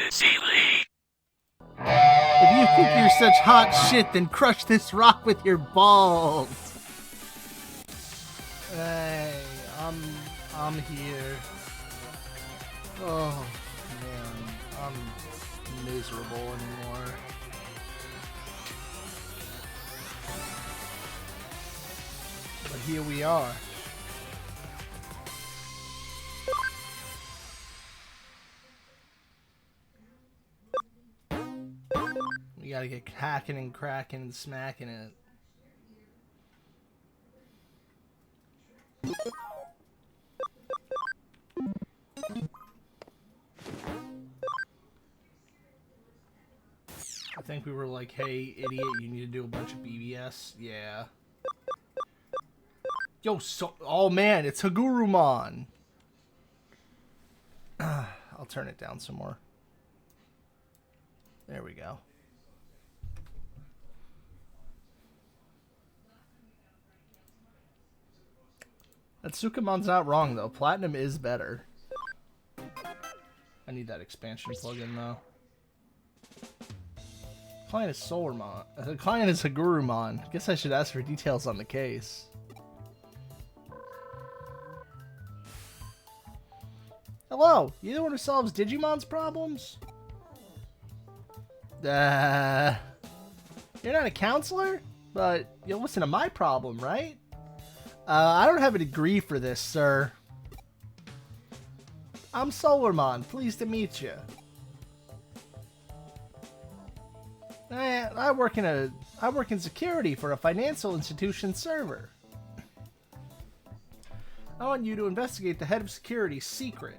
If you think you're such hot shit, then crush this rock with your balls. Hey, I'm here. Oh man, I'm miserable anymore. But here we are. We gotta get hacking and cracking and smacking it. I think we were like, hey, idiot, you need to do a bunch of BBS. Yeah. Yo, so... Oh, man, it's Hagurumon. I'll turn it down some more. There we go. That Tsukumon's not wrong, though. Platinum is better. I need that expansion plugin, though. Client is Solarmon. The client is Hagurumon. I guess I should ask for details on the case. Hello, you the one who solves Digimon's problems? You're not a counselor? But you'll listen to my problem, right? I don't have a degree for this, sir. I'm Solarmon. Pleased to meet you. I work in security for a financial institution server. I want you to investigate the head of security's secret.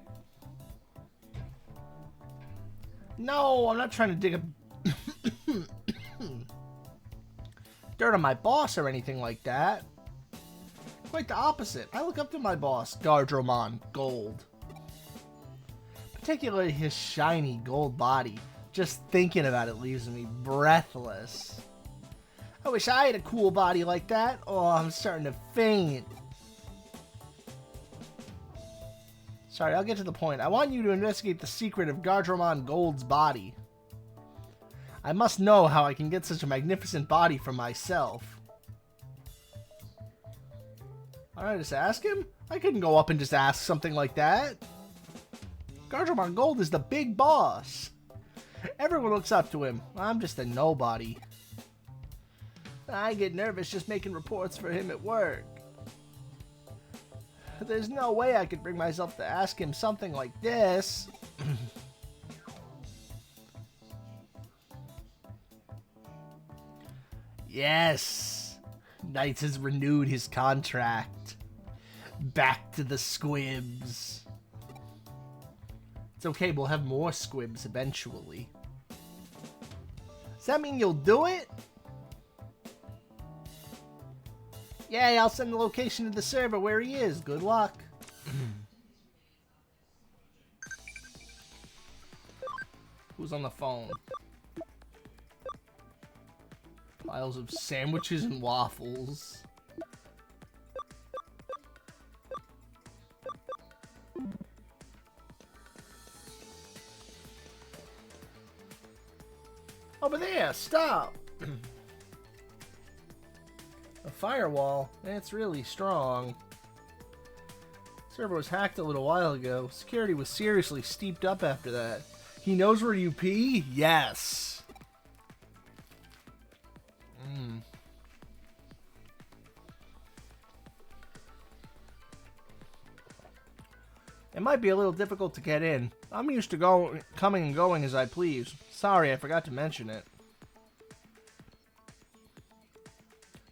No, I'm not trying to dig a dirt on my boss or anything like that. Quite the opposite. I look up to my boss, Gardromon Gold. Particularly his shiny gold body. Just thinking about it leaves me breathless. I wish I had a cool body like that. Oh, I'm starting to faint. Sorry, I'll get to the point. I want you to investigate the secret of Gardromon Gold's body. I must know how I can get such a magnificent body for myself. Alright, just ask him? I couldn't go up and just ask something like that. Gardromon Gold is the big boss. Everyone looks up to him. I'm just a nobody. I get nervous just making reports for him at work. There's no way I could bring myself to ask him something like this. Yes! Knights has renewed his contract. Back to the squibs. It's okay, we'll have more squibs eventually. Does that mean you'll do it? Yay, I'll send the location to the server where he is. Good luck. Who's on the phone? Piles of sandwiches and waffles. Over there, stop! A firewall? It's really strong. Server was hacked a little while ago. Security was seriously steeped up after that. He knows where you pee? Yes! It might be a little difficult to get in. I'm used to coming and going as I please. Sorry, I forgot to mention it.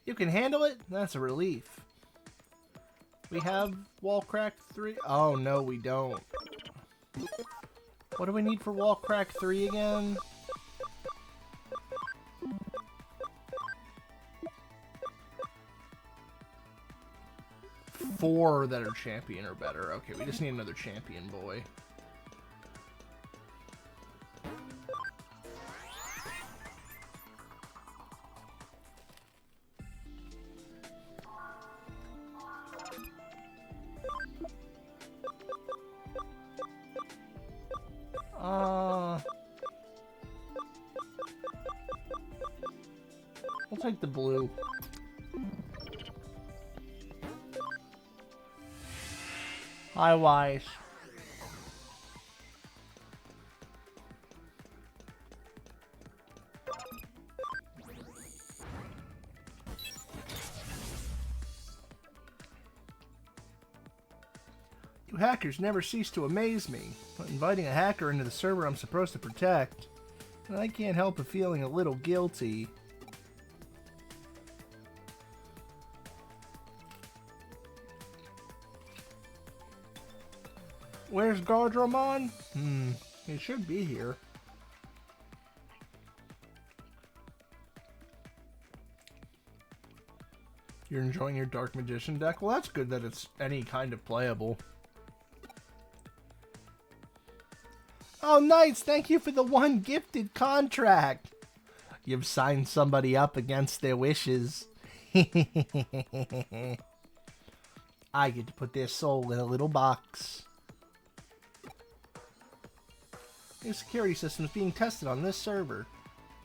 You can handle it? That's a relief. We have wall crack 3? Oh, no, we don't. What do we need for wall crack 3 again? Four that are champion or better. Okay, we just need another champion boy. take the blue. Hi, Wise. You hackers never cease to amaze me. Inviting a hacker into the server I'm supposed to protect, and I can't help but feeling a little guilty. Where's Gardramon? He should be here. You're enjoying your Dark Magician deck? Well, that's good that it's any kind of playable. Oh, nice! Thank you for the one gifted contract! You've signed somebody up against their wishes. I get to put their soul in a little box. New security system is being tested on this server.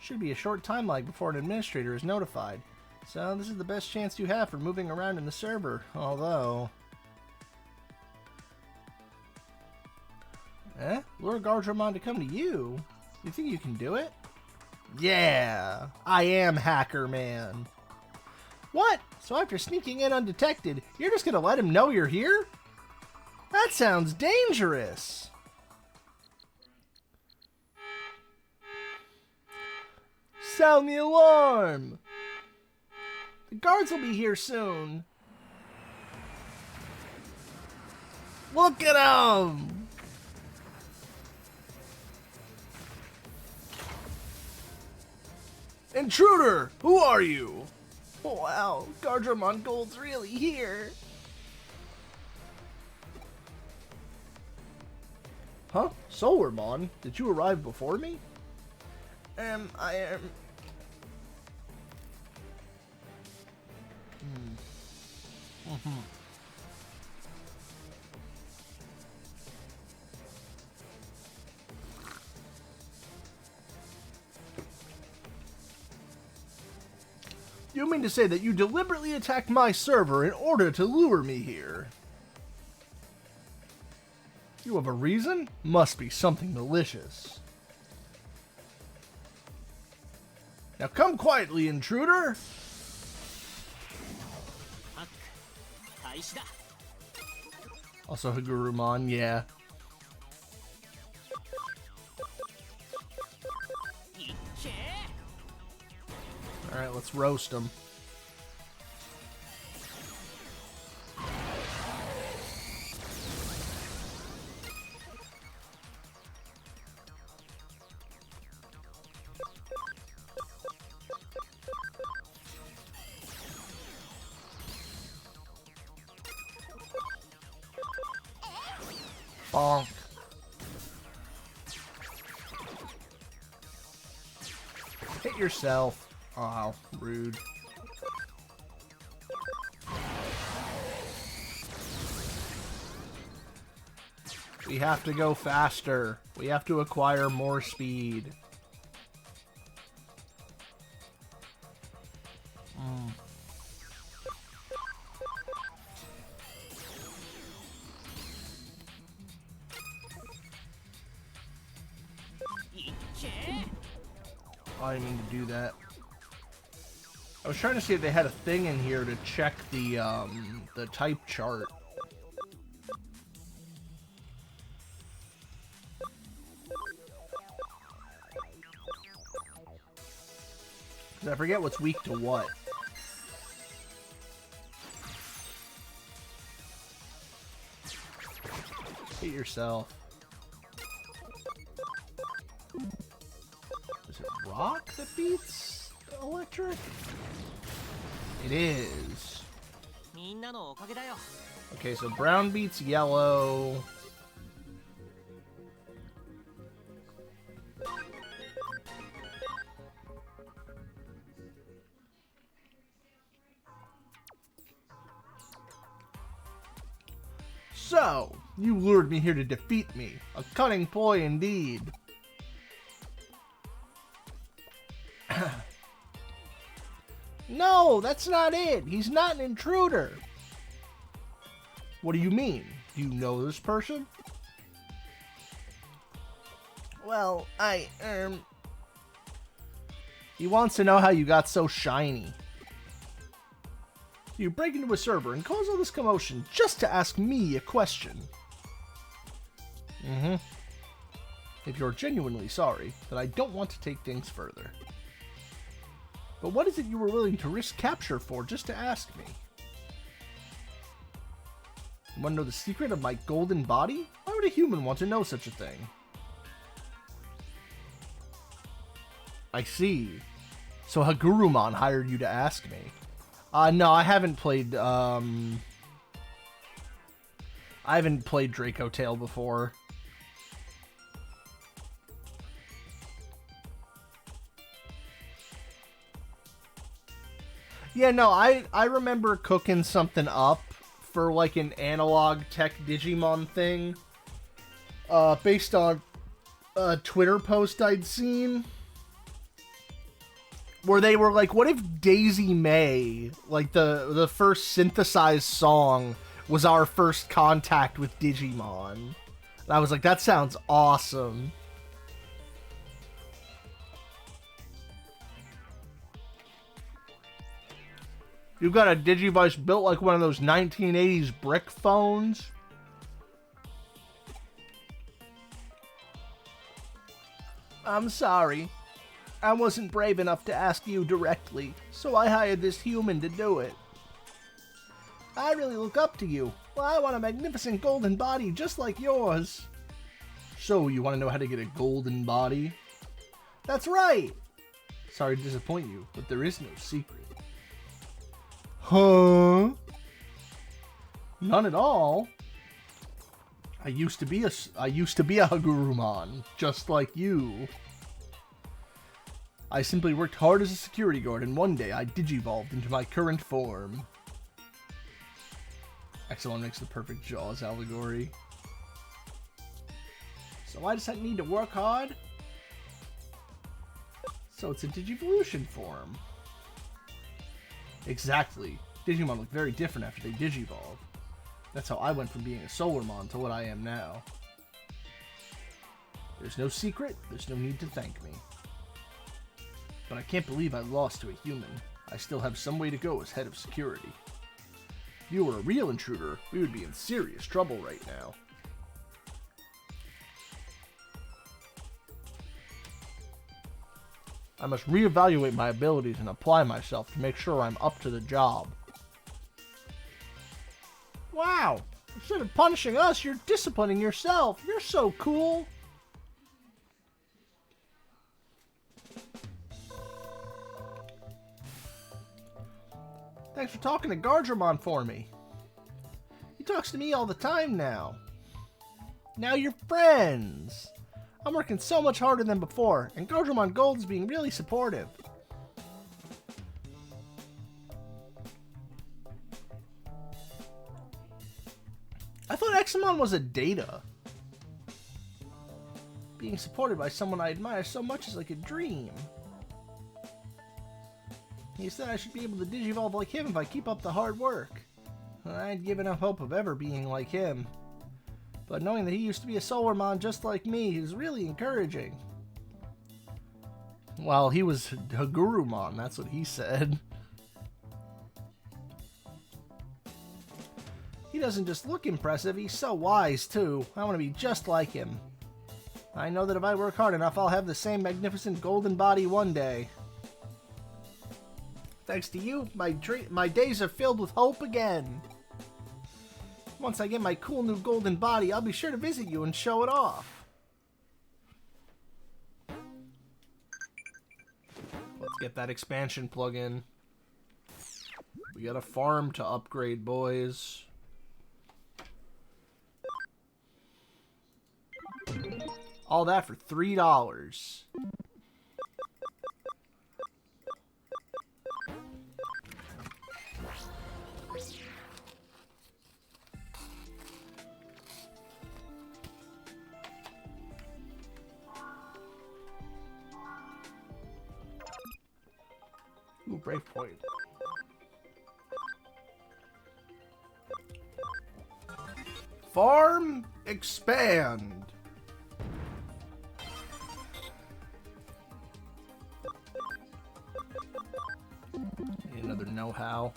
Should be a short time lag before an administrator is notified. So this is the best chance you have for moving around in the server, although... Lure Gardramon to come to you? You think you can do it? Yeah! I am Hacker Man! What? So after sneaking in undetected, you're just gonna let him know you're here? That sounds dangerous! Sound the alarm! The guards will be here soon. Look at him! Intruder! Who are you? Oh, wow, Gardramon Gold's really here. Huh? Solarmon? Did you arrive before me? I am... You mean to say that you deliberately attacked my server in order to lure me here? You have a reason? Must be something malicious. Now come quietly, intruder! Also Hagurumon, yeah. Alright, let's roast him. Bonk. Hit yourself. Oh, rude. We have to go faster. We have to acquire more speed. I didn't mean to do that. I was trying to see if they had a thing in here to check the type chart. I forget what's weak to what. Hit yourself. Is it rock that beats electric? It is. Okay, so brown beats yellow. So, you lured me here to defeat me. A cunning ploy indeed. No, that's not it. He's not an intruder. What do you mean? Do you know this person? Well, He wants to know how you got so shiny. You break into a server and cause all this commotion just to ask me a question. Mm-hmm. If you're genuinely sorry, then I don't want to take things further. But what is it you were willing to risk capture for just to ask me? You want to know the secret of my golden body? Why would a human want to know such a thing? I see. So Hagurumon hired you to ask me. No, I haven't played Draco Tail before. Yeah, no, I remember cooking something up for like an analog tech Digimon thing. Based on a Twitter post I'd seen. Where they were like, what if Daisy May, like the first synthesized song, was our first contact with Digimon? And I was like, that sounds awesome. You've got a Digivice built like one of those 1980s brick phones. I'm sorry. I wasn't brave enough to ask you directly, so I hired this human to do it. I really look up to you. Well, I want a magnificent golden body just like yours. So, you want to know how to get a golden body? That's right! Sorry to disappoint you, but there is no secret. Huh? None at all. I used to be a Hagurumon, just like you. I simply worked hard as a security guard, and one day I digivolved into my current form. Excellent makes the perfect Jaws allegory. So why does that need to work hard? So it's a Digivolution form. Exactly. Digimon look very different after they digivolve. That's how I went from being a Solarmon to what I am now. There's no secret, there's no need to thank me. But I can't believe I lost to a human. I still have some way to go as head of security. If you were a real intruder, we would be in serious trouble right now. I must reevaluate my abilities and apply myself to make sure I'm up to the job. Wow! Instead of punishing us, you're disciplining yourself. You're so cool. Thanks for talking to Gargramon for me. He talks to me all the time now. Now you're friends. I'm working so much harder than before, and Gargramon Gold is being really supportive. I thought Examon was a data. Being supported by someone I admire so much is like a dream. He said I should be able to digivolve like him if I keep up the hard work. I ain't given up hope of ever being like him. But knowing that he used to be a Solarmon just like me is really encouraging. Well, he was Hagurumon, that's what he said. He doesn't just look impressive, he's so wise too. I want to be just like him. I know that if I work hard enough, I'll have the same magnificent golden body one day. Thanks to you, my days are filled with hope again. Once I get my cool new golden body, I'll be sure to visit you and show it off. Let's get that expansion plug-in. We got a farm to upgrade, boys. All that for $3. Ooh, breakpoint. Farm expand. Need another know-how.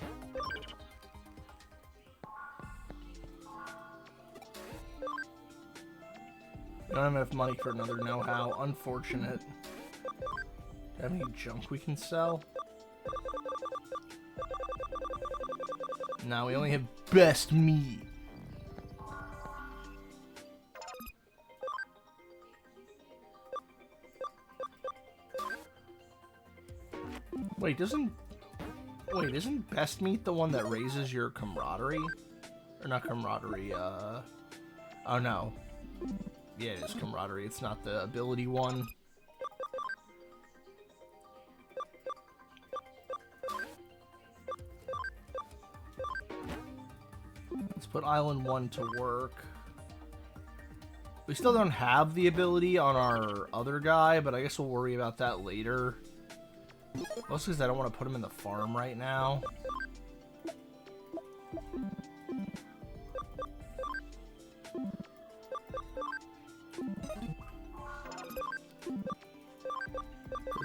Don't have enough money for another know-how. Unfortunate. Do you have any junk we can sell? No, we only have best meat. Wait, isn't best meat the one that raises your camaraderie? Or not camaraderie, oh no. Yeah, it is camaraderie. It's not the ability one. Let's put Island 1 to work. We still don't have the ability on our other guy, but I guess we'll worry about that later. Mostly because I don't want to put him in the farm right now.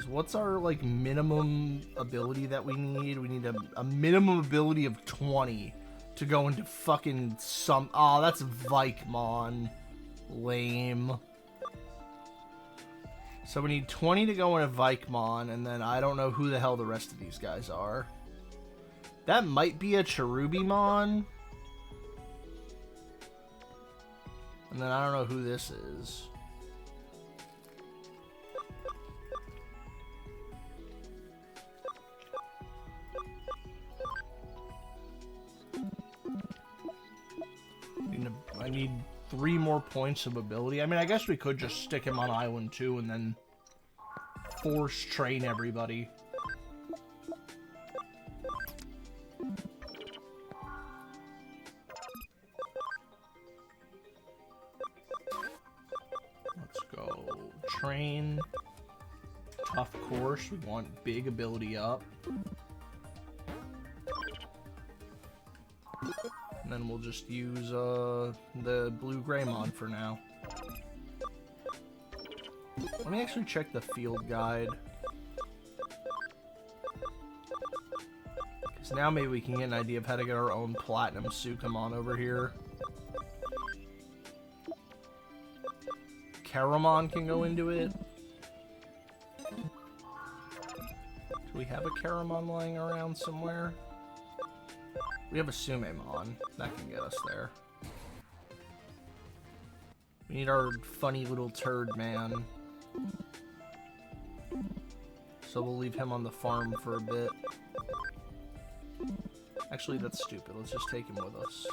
What's our, like, minimum ability that we need? We need a minimum ability of 20 to go into fucking some... Oh, that's Vikemon. Lame. So we need 20 to go into Vikemon, and then I don't know who the hell the rest of these guys are. That might be a Cherubimon. And then I don't know who this is. I need 3 more points of ability. I mean, I guess we could just stick him on Island 2 and then force train everybody. Let's go. Train. Tough course. We want big ability up. And then we'll just use the blue Greymon for now. Let me actually check the field guide. Because now maybe we can get an idea of how to get our own Platinum Sukamon over here. Caramon can go into it. Do we have a Caramon lying around somewhere? We have a Sumemon. That can get us there. We need our funny little turd man. So we'll leave him on the farm for a bit. Actually, that's stupid. Let's just take him with us.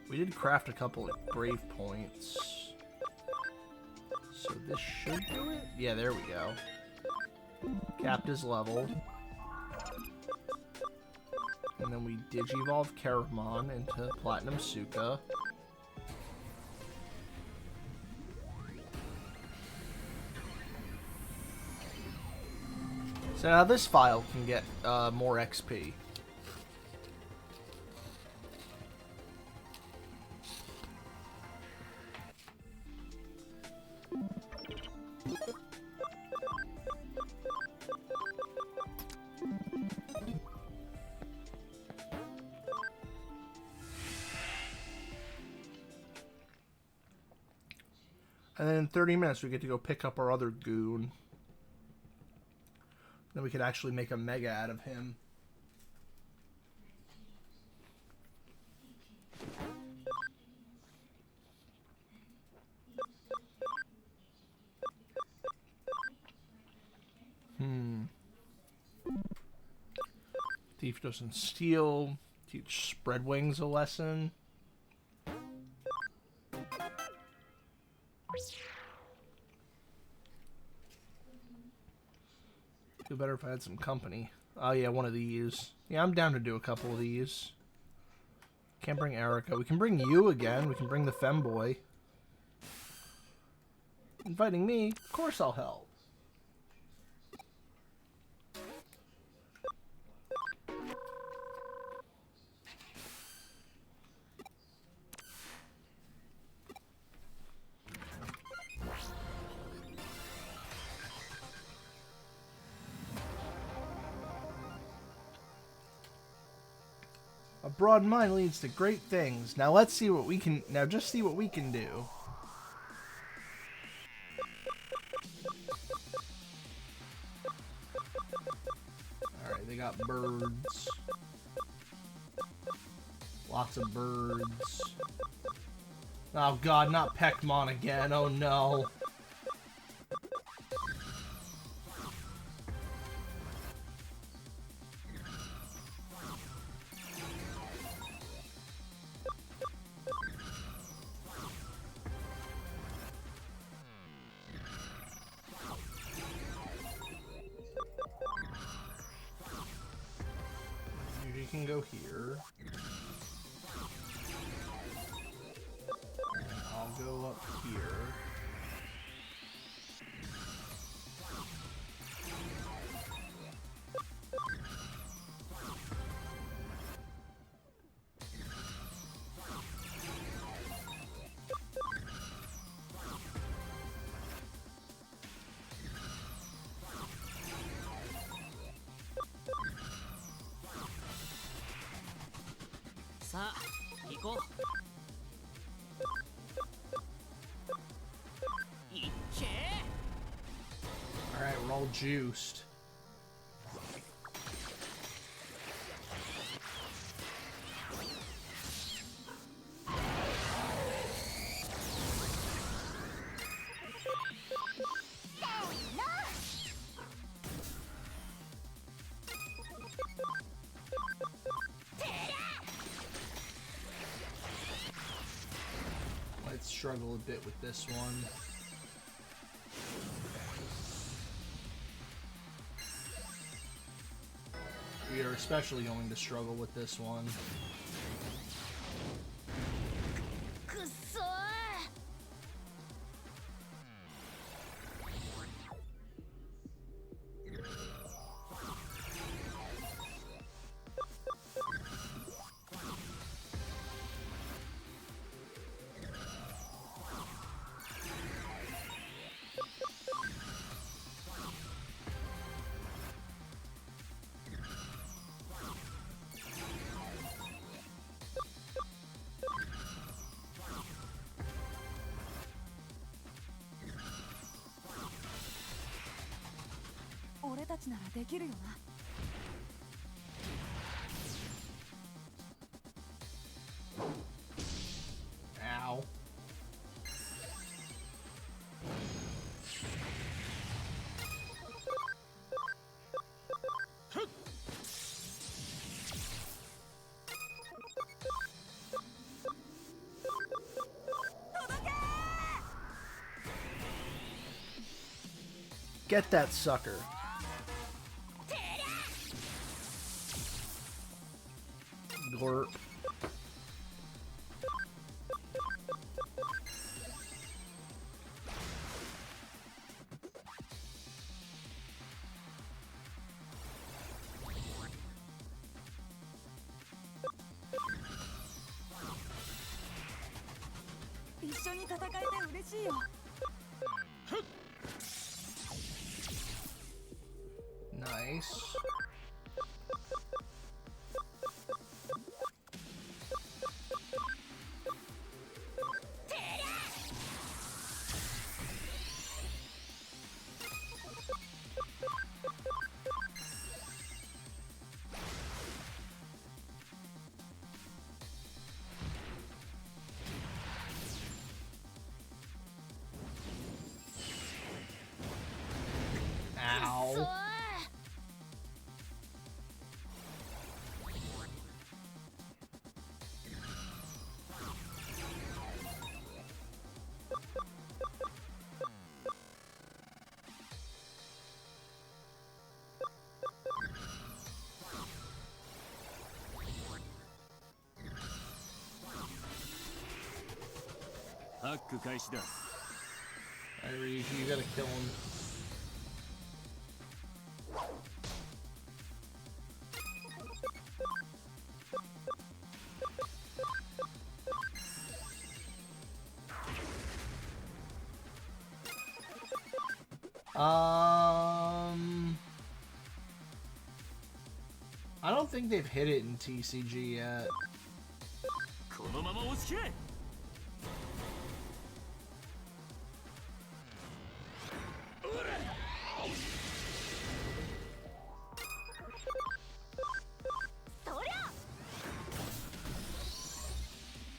We did craft a couple of Brave points. So this should do it? Yeah, there we go. Capped his level. And then we Digivolve Caramon into Platinum Suka. So now this file can get more XP. And then in 30 minutes, we get to go pick up our other goon. Then we could actually make a mega out of him. Thief doesn't steal. Teach Spreadwings a lesson. Feel better if I had some company. Oh yeah, one of these. Yeah, I'm down to do a couple of these. Can't bring Erica. We can bring you again. We can bring the femboy. Inviting me? Of course I'll help. A broad mind leads to great things. Now let's see what we can... Now just see what we can do. Alright, they got birds. Lots of birds. Oh god, not Peckmon again. Oh no. You can go here. And I'll go up here. Alright, we're all juiced. Let's struggle a bit with this one. We are especially going to struggle with this one. Ow. Get that sucker. Glorp. Nice. Ow. Alright, you gotta kill him. I don't think they've hit it in TCG yet.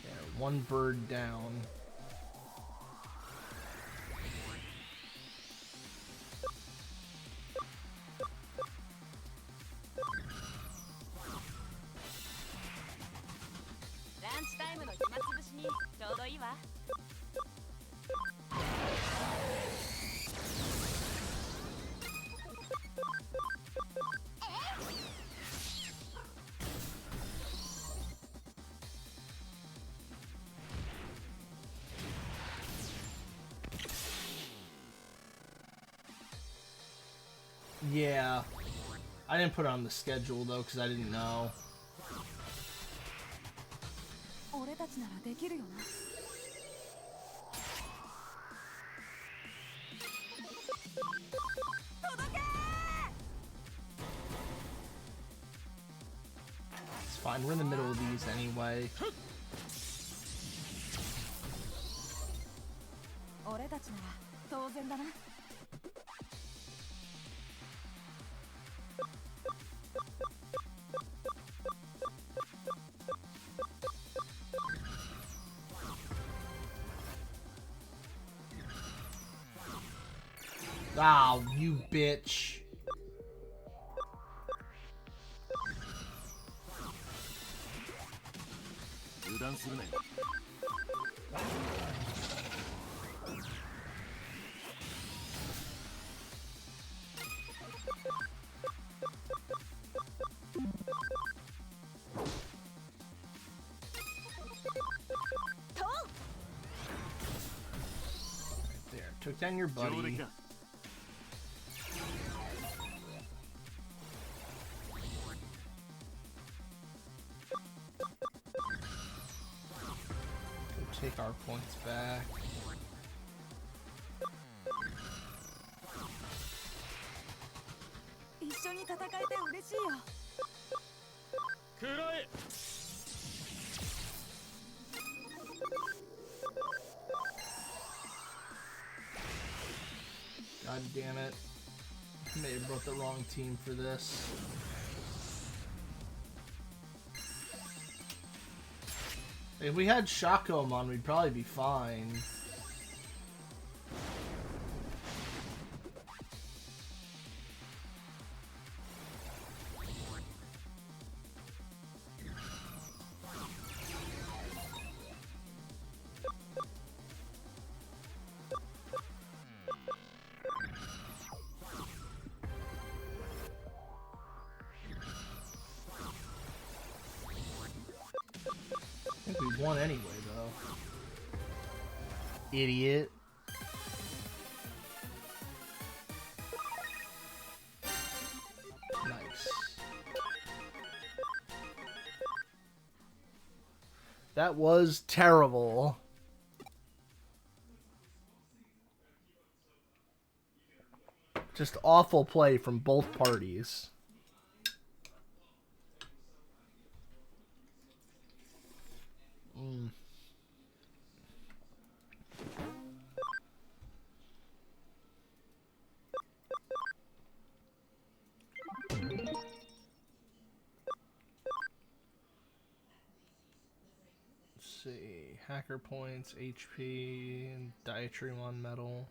Yeah, one bird down. Yeah. I didn't put it on the schedule though because I didn't know. It's fine, we're in the middle of these anyway. Oh, you bitch. Right there. Took down your buddy. Take our points back. God damn it. May have brought the wrong team for this. If we had Shakom on, we'd probably be fine. I think we won anyway, though. Idiot. Nice. That was terrible. Just awful play from both parties. Let's see. Hacker points, HP, and Dietary 1 medal.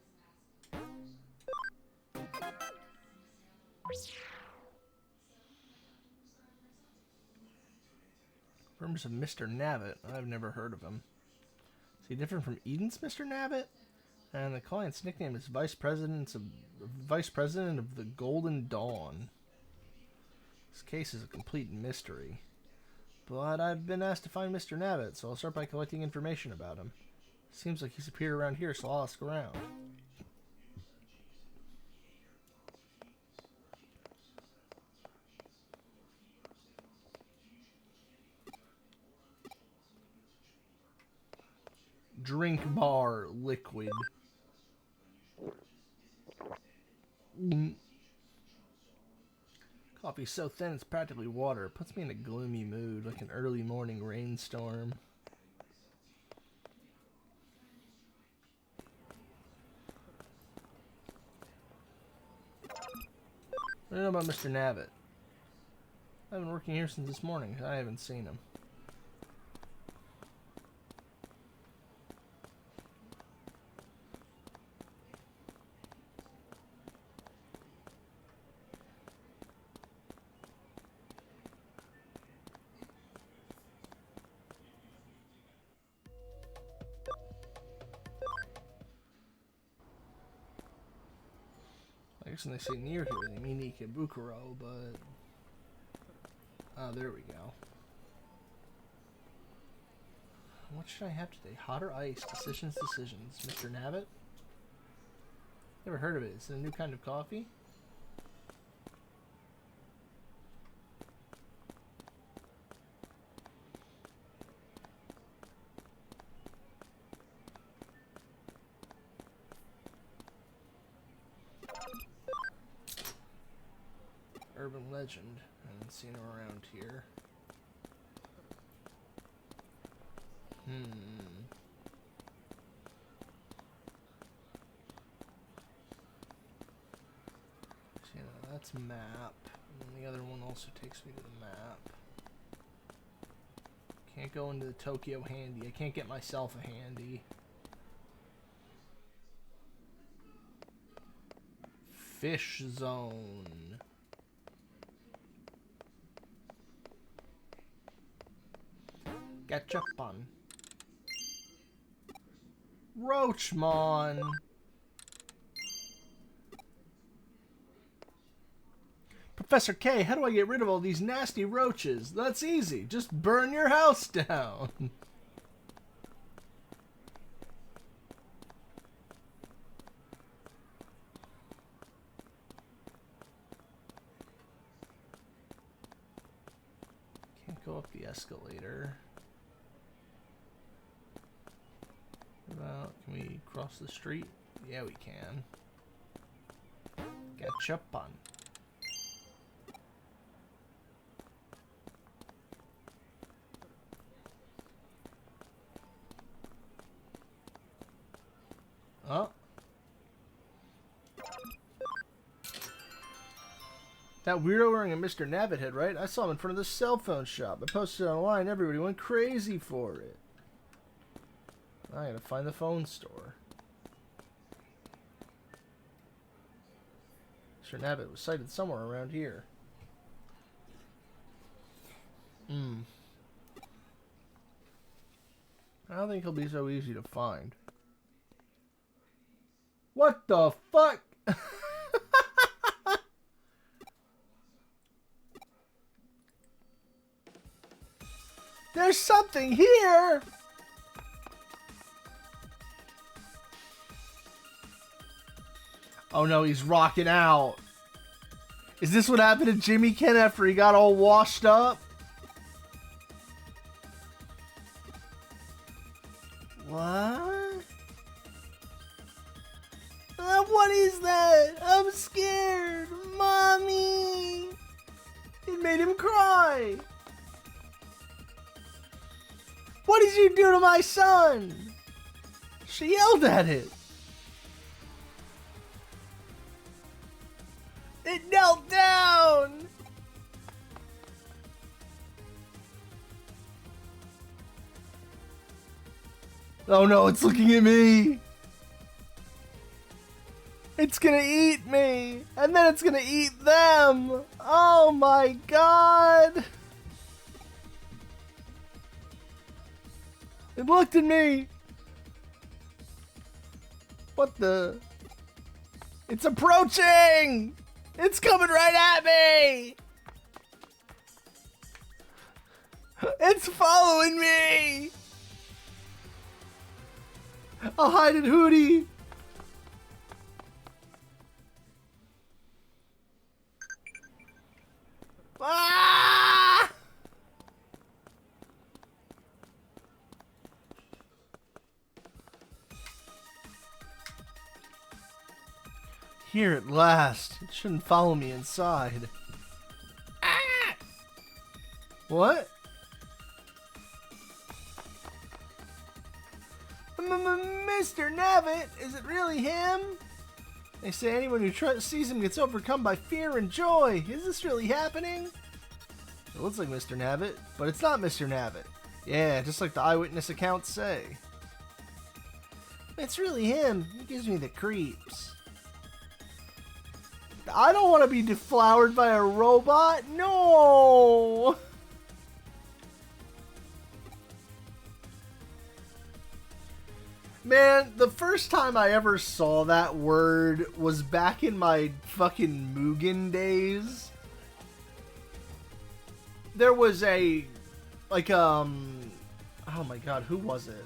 Rumors of Mr. Nabbit. I've never heard of him. Is he different from Eden's Mr. Nabbit? And the client's nickname is Vice President of the Golden Dawn. This case is a complete mystery. But I've been asked to find Mr. Nabbit, so I'll start by collecting information about him. Seems like he's appeared around here, so I'll ask around. Drink bar liquid. Coffee's so thin it's practically water. It puts me in a gloomy mood, like an early morning rainstorm. What do you know about Mr. Nabbit? I've been working here since this morning. I haven't seen him. I guess when they say near here, they mean Ikebukuro, but... Oh, there we go. What should I have today? Hot or ice? Decisions. Mr. Nabbit? Never heard of it. Is it a new kind of coffee? Urban legend. I haven't seen him around here. So, you know, that's map. And the other one also takes me to the map. Can't go into the Tokyo Handy. I can't get myself a handy. Fish Zone. Gachapon. Roachmon. Professor K, how do I get rid of all these nasty roaches? That's easy. Just burn your house down. Can't go up the escalator. Can we cross the street? Yeah, we can. Gachapon. Oh. That weirdo wearing a Mr. Nabbit head, right? I saw him in front of the cell phone shop. I posted it online. Everybody went crazy for it. I gotta find the phone store. Mr. Nabbit was sighted somewhere around here. I don't think he'll be so easy to find. What the fuck? There's something here! Oh no, he's rocking out. Is this what happened to Jimmy Ken after he got all washed up? What? What is that? I'm scared. Mommy! It made him cry. What did you do to my son? She yelled at it. It knelt down! Oh no, it's looking at me! It's gonna eat me! And then it's gonna eat them! Oh my god! It looked at me! What the? It's approaching! It's coming right at me! It's following me! I'll hide in Hootie! Ah! Here at last. It shouldn't follow me inside. What? Mr. Navitt? Is it really him? They say anyone who sees him gets overcome by fear and joy. Is this really happening? It looks like Mr. Navitt, but it's not Mr. Navitt. Yeah, just like the eyewitness accounts say. It's really him. He gives me the creeps. I don't want to be deflowered by a robot. No! Man, the first time I ever saw that word was back in my fucking Mugen days. There was a, like, oh my god, who was it?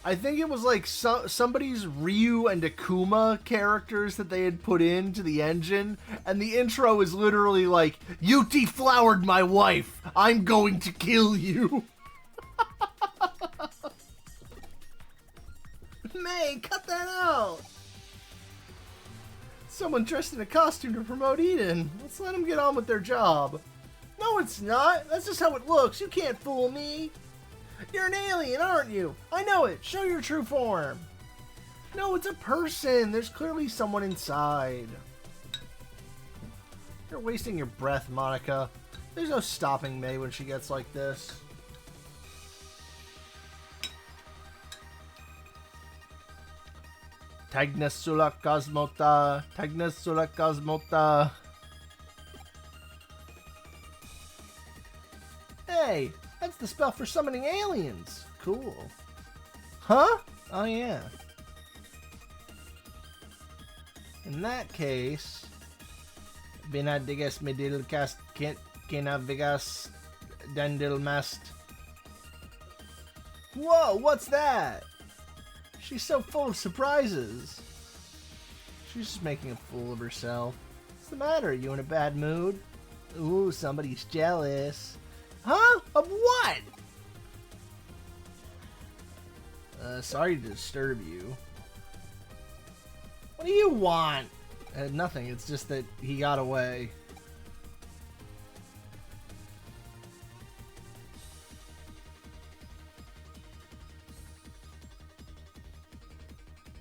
I think it was like somebody's Ryu and Akuma characters that they had put into the engine, and the intro is literally like, "You deflowered my wife, I'm going to kill you." May, cut that out! Someone dressed in a costume to promote Eden. Let's let them get on with their job. No, it's not. That's just how it looks. You can't fool me. You're an alien, aren't you? I know it. Show your true form. No, it's a person. There's clearly someone inside. You're wasting your breath, Monica. There's no stopping May when she gets like this. Tagnasula Cosmota. Tagnasula Cosmota. Hey, that's the spell for summoning aliens. Cool. Huh? Oh, yeah. In that case, Benadigas Medil Cast Kena Vegas Dandil Mast. Whoa, what's that? She's so full of surprises. She's just making a fool of herself. What's the matter? Are you in a bad mood? Ooh, somebody's jealous. Huh? Of what? Sorry to disturb you. What do you want? Nothing. It's just that he got away.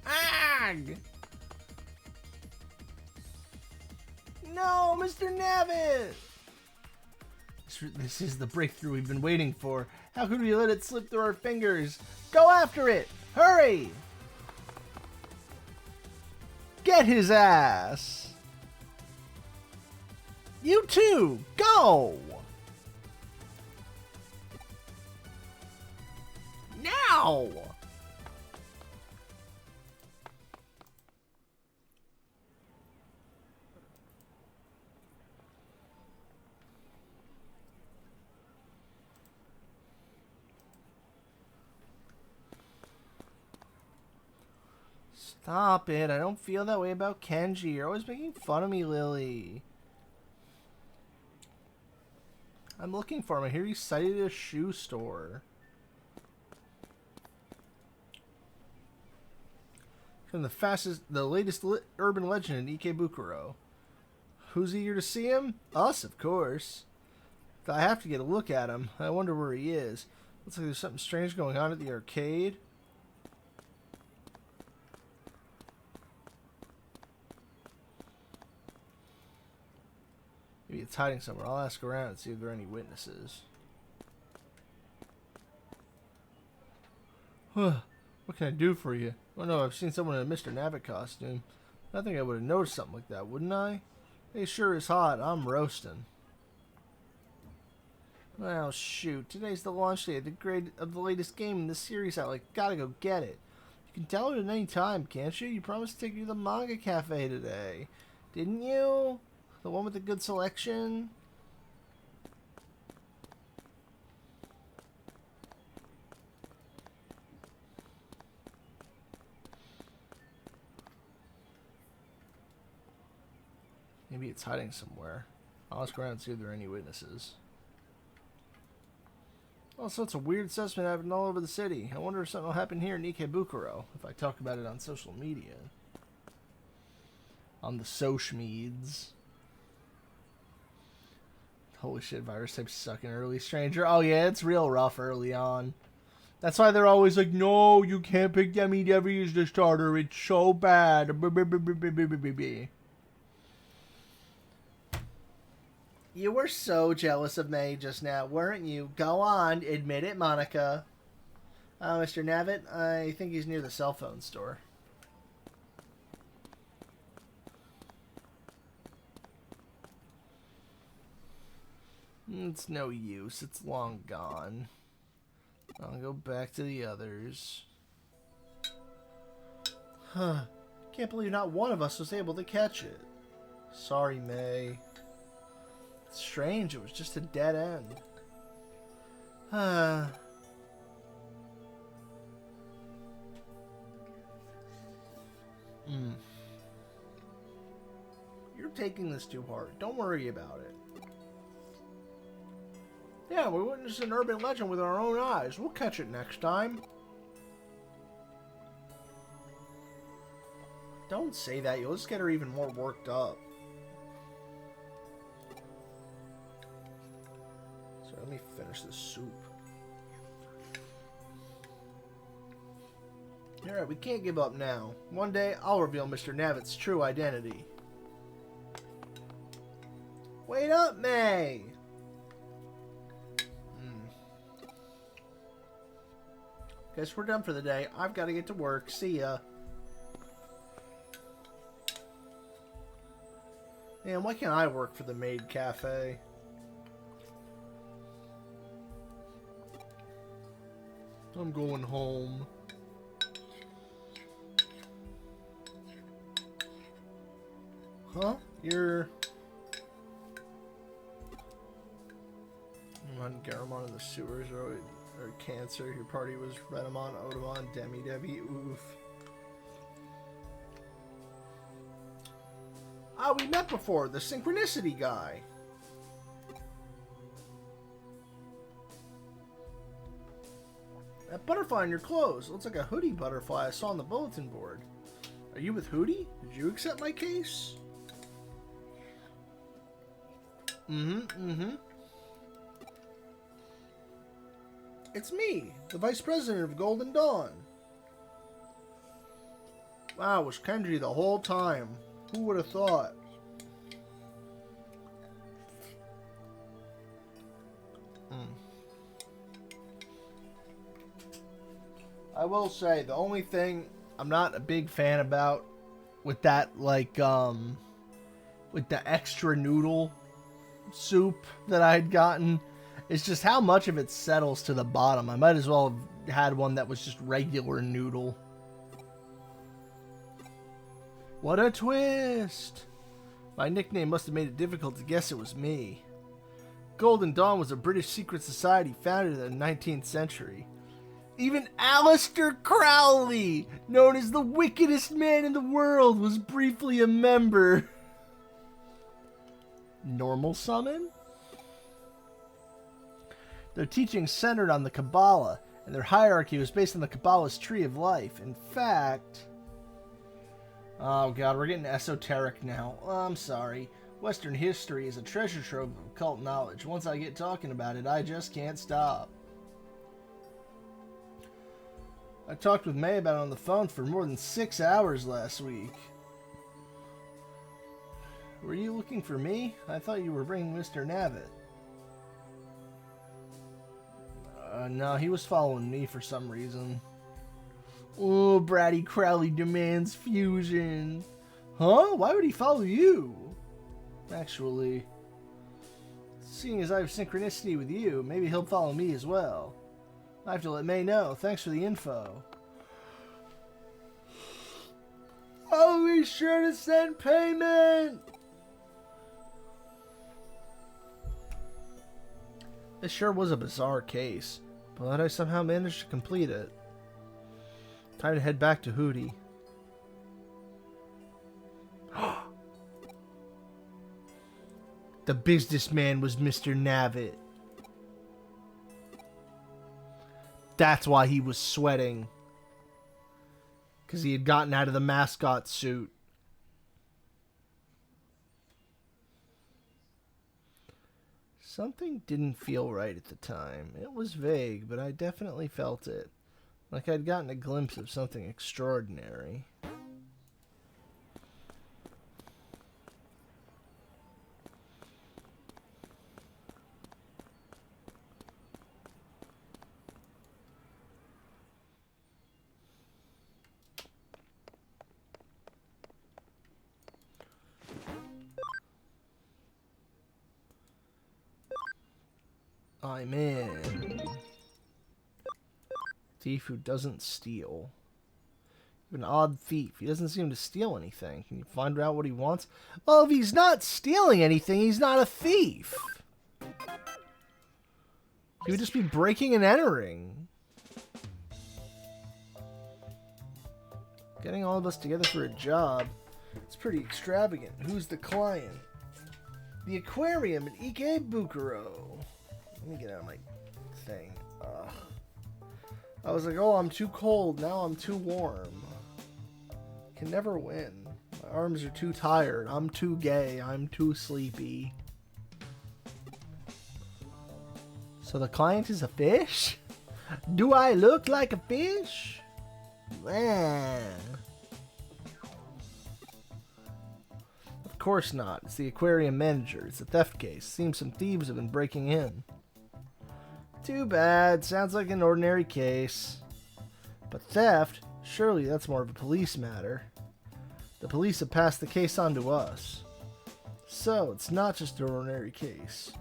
Ag! No, Mr. Navitt! This is the breakthrough we've been waiting for. How could we let it slip through our fingers? Go after it! Hurry! Get his ass! You too! Go! Now! Stop it. I don't feel that way about Kenji. You're always making fun of me, Lily. I'm looking for him. I hear he's cited at a shoe store. From the latest urban legend in Ikebukuro. Who's eager to see him? Us, of course. I have to get a look at him. I wonder where he is. Looks like there's something strange going on at the arcade. Maybe it's hiding somewhere. I'll ask around and see if there are any witnesses. What can I do for you? Oh no, I've seen someone in a Mr. Navitt costume. I think I would have noticed something like that, wouldn't I? Hey, sure is hot. I'm roasting. Well, shoot. Today's the launch day of the latest game in this series. I gotta go get it. You can tell it at any time, can't you? You promised to take me to the manga cafe today. Didn't you? The one with the good selection? Maybe it's hiding somewhere. I'll ask around and see if there are any witnesses. All sorts of weird stuff's been happening all over the city. I wonder if something will happen here in Ikebukuro if I talk about it on social media. On the Sochmeds. Holy shit, virus types sucking early, stranger. Oh yeah, it's real rough early on. That's why they're always like, no, you can't pick Demi Devi as the starter. It's so bad. You were so jealous of May just now, weren't you? Go on, admit it, Monica. Mr. Navitt, I think he's near the cell phone store. It's no use. It's long gone. I'll go back to the others. Huh. Can't believe not one of us was able to catch it. Sorry, May. It's strange. It was just a dead end. You're taking this too hard. Don't worry about it. Yeah, we witnessed an urban legend with our own eyes. We'll catch it next time. Don't say that. You'll just get her even more worked up. So let me finish this soup. Alright, we can't give up now. One day, I'll reveal Mr. Navitt's true identity. Wait up, May! Guess we're done for the day. I've got to get to work. See ya. Man, why can't I work for the Maid Cafe? I'm going home. Huh? You're... Garamond in the sewers or cancer. Your party was Renamon, Odamon, Demi Debbie. Oof. Ah, we met before. The synchronicity guy. That butterfly in your clothes. Looks like a hoodie butterfly I saw on the bulletin board. Are you with Hootie? Did you accept my case? It's me, the Vice President of Golden Dawn. Wow, it was Kendry the whole time. Who would have thought? I will say, the only thing I'm not a big fan about with that, like, with the extra noodle soup that I had gotten, it's just how much of it settles to the bottom. I might as well have had one that was just regular noodle. What a twist! My nickname must have made it difficult to guess it was me. Golden Dawn was a British secret society founded in the 19th century. Even Aleister Crowley, known as the wickedest man in the world, was briefly a member. Normal summon? Their teachings centered on the Kabbalah, and their hierarchy was based on the Kabbalah's tree of life. In fact... Oh god, we're getting esoteric now. I'm sorry. Western history is a treasure trove of occult knowledge. Once I get talking about it, I just can't stop. I talked with May about it on the phone for more than 6 hours last week. Were you looking for me? I thought you were bringing Mr. Navitt. No, he was following me for some reason. Oh, Bratty Crowley demands fusion. Huh? Why would he follow you? Actually, seeing as I have synchronicity with you, maybe he'll follow me as well. I have to let May know. Thanks for the info. I'll be sure to send payment! This sure was a bizarre case, but I somehow managed to complete it. Time to head back to Hootie. The businessman was Mr. Navitt. That's why he was sweating. Because he had gotten out of the mascot suit. Something didn't feel right at the time. It was vague, but I definitely felt it. Like I'd gotten a glimpse of something extraordinary. I'm in. Thief who doesn't steal. An odd thief. He doesn't seem to steal anything. Can you find out what he wants? Well, if he's not stealing anything, he's not a thief. He would just be breaking and entering. Getting all of us together for a job. It's pretty extravagant. Who's the client? The aquarium at Ikebukuro. Let me get out of my thing. I was like, oh, I'm too cold. Now I'm too warm. Can never win. My arms are too tired. I'm too gay. I'm too sleepy. So the client is a fish? Do I look like a fish? Of course not. It's the aquarium manager. It's a theft case. Seems some thieves have been breaking in. Too bad. Sounds like an ordinary case. But theft? Surely that's more of a police matter. The police have passed the case on to us. So, it's not just an ordinary case.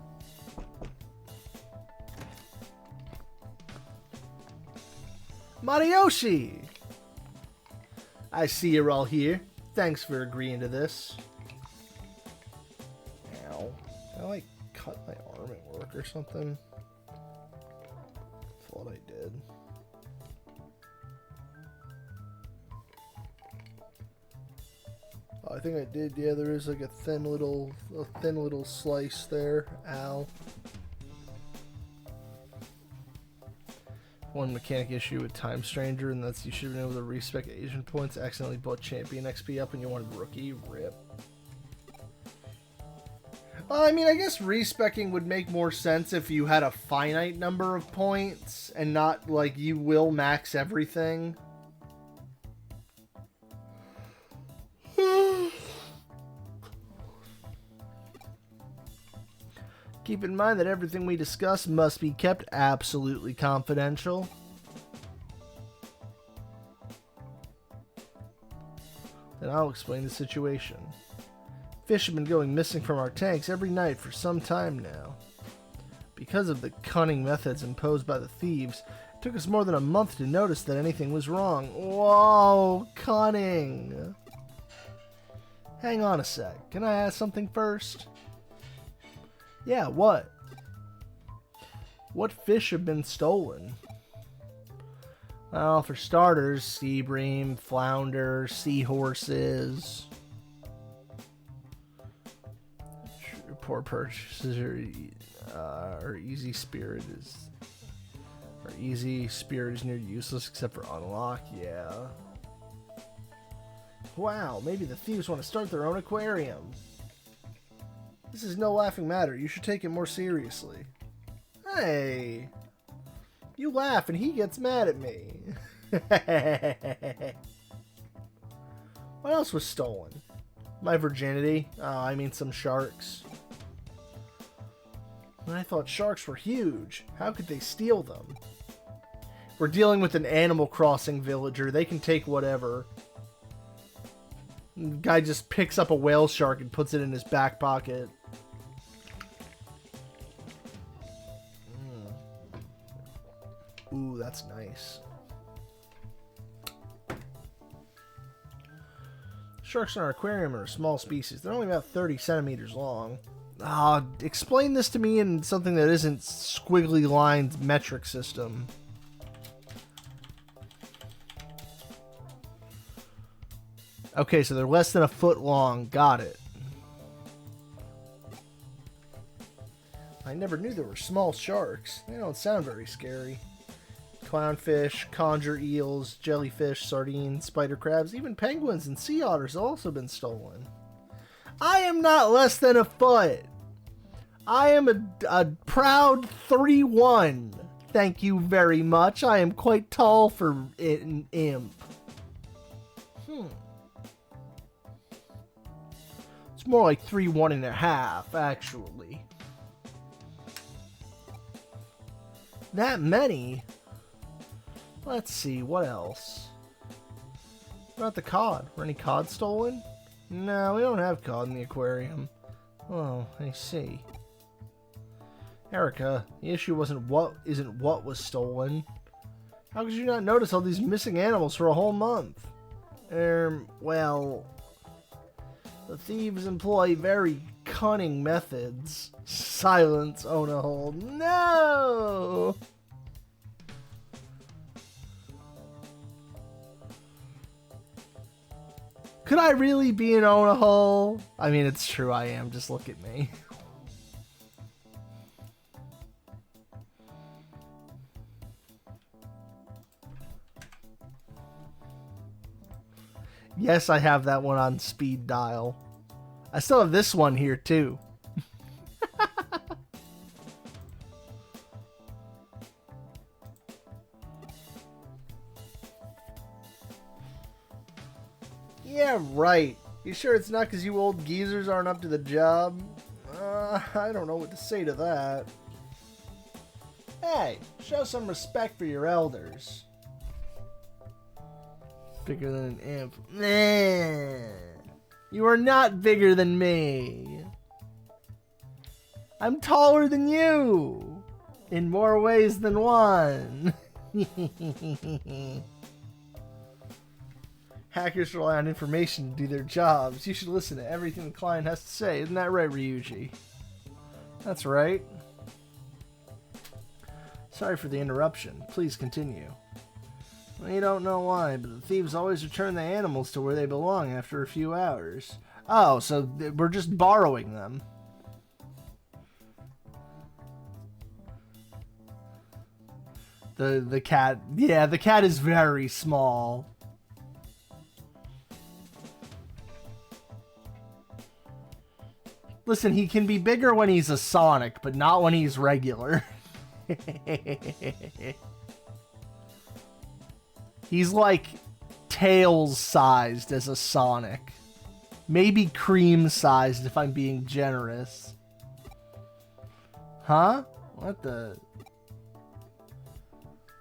Mariyoshi! I see you're all here. Thanks for agreeing to this. Ow. Can I, like, cut my arm at work or something? Thought I did. I think I did. Yeah, there is like a thin little slice there. Ow. One mechanic issue with Time Stranger, and that's you should have been able to respec Asian points. Accidentally bought Champion XP up and you wanted Rookie. Rip. Well, I mean, I guess respecking would make more sense if you had a finite number of points and not like you will max everything. Keep in mind that everything we discuss must be kept absolutely confidential. Then I'll explain the situation. Fish have been going missing from our tanks every night for some time now. Because of the cunning methods imposed by the thieves, it took us more than a month to notice that anything was wrong. Whoa, cunning! Hang on a sec. Can I ask something first? Yeah, what? What fish have been stolen? Well, for starters, sea bream, flounder, seahorses. Poor purchases or easy spirit is near useless except for unlock. Yeah. Wow, maybe the thieves want to start their own aquarium. This is no laughing matter. You should take it more seriously. Hey, you laugh and he gets mad at me. What else was stolen? My virginity. Oh, I mean some sharks. I thought sharks were huge. How could they steal them? We're dealing with an Animal Crossing villager. They can take whatever. The guy just picks up a whale shark and puts it in his back pocket. Ooh, that's nice. Sharks in our aquarium are a small species. They're only about 30 centimeters long. Explain this to me in something that isn't squiggly lines metric system. Okay, so they're less than a foot long. Got it. I never knew there were small sharks. They don't sound very scary. Clownfish, conger eels, jellyfish, sardines, spider crabs, even penguins and sea otters have also been stolen. I am not less than a foot. I am a proud 3'1". Thank you very much. I am quite tall for an imp. It's more like 3'1.5", actually. That many? Let's see, what else? What about the cod? Were any cod stolen? No, we don't have cod in the aquarium. Oh, I see. Erica, the issue isn't what was stolen. How could you not notice all these missing animals for a whole month? Well, the thieves employ very cunning methods. Silence, own a hole. No! Could I really be an own a hole? I mean, it's true I am. Just look at me. Yes, I have that one on speed dial. I still have this one here, too. Yeah, right. You sure it's not because you old geezers aren't up to the job? I don't know what to say to that. Hey, show some respect for your elders. Bigger than an imp. Nah. You are not bigger than me. I'm taller than you. In more ways than one. Hackers rely on information to do their jobs. You should listen to everything the client has to say. Isn't that right, Ryuji? That's right. Sorry for the interruption. Please continue. We don't know why, but the thieves always return the animals to where they belong after a few hours. Oh, so we're just borrowing them. The cat... Yeah, the cat is very small. Listen, he can be bigger when he's a Sonic, but not when he's regular. He's like Tails sized as a Sonic. Maybe Cream sized if I'm being generous. Huh? What the...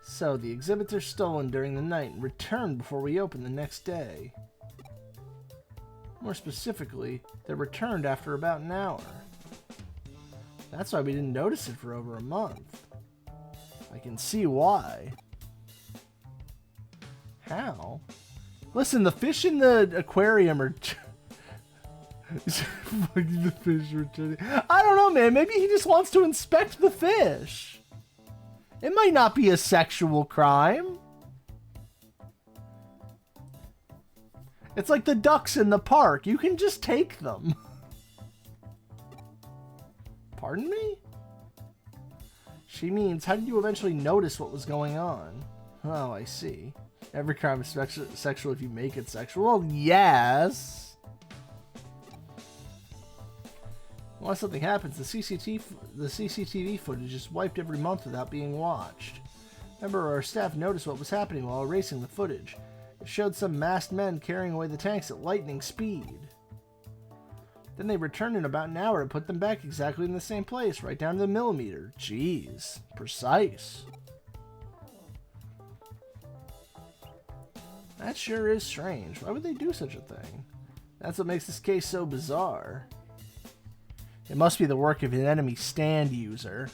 So, the exhibits are stolen during the night and returned before we open the next day. More specifically, they're returned after about an hour. That's why we didn't notice it for over a month. I can see why. How? Listen, the fish in the aquarium are... the fish returning. I don't know, man. Maybe he just wants to inspect the fish. It might not be a sexual crime. It's like the ducks in the park. You can just take them. Pardon me? She means, how did you eventually notice what was going on? Oh, I see. Every crime is sexual if you make it sexual. Well, yes. Once something happens, the CCTV footage is wiped every month without being watched. Remember, our staff noticed what was happening while erasing the footage. It showed some masked men carrying away the tanks at lightning speed. Then they returned in about an hour and put them back exactly in the same place, right down to the millimeter. Jeez, precise. That sure is strange. Why would they do such a thing? That's what makes this case so bizarre. It must be the work of an enemy stand user.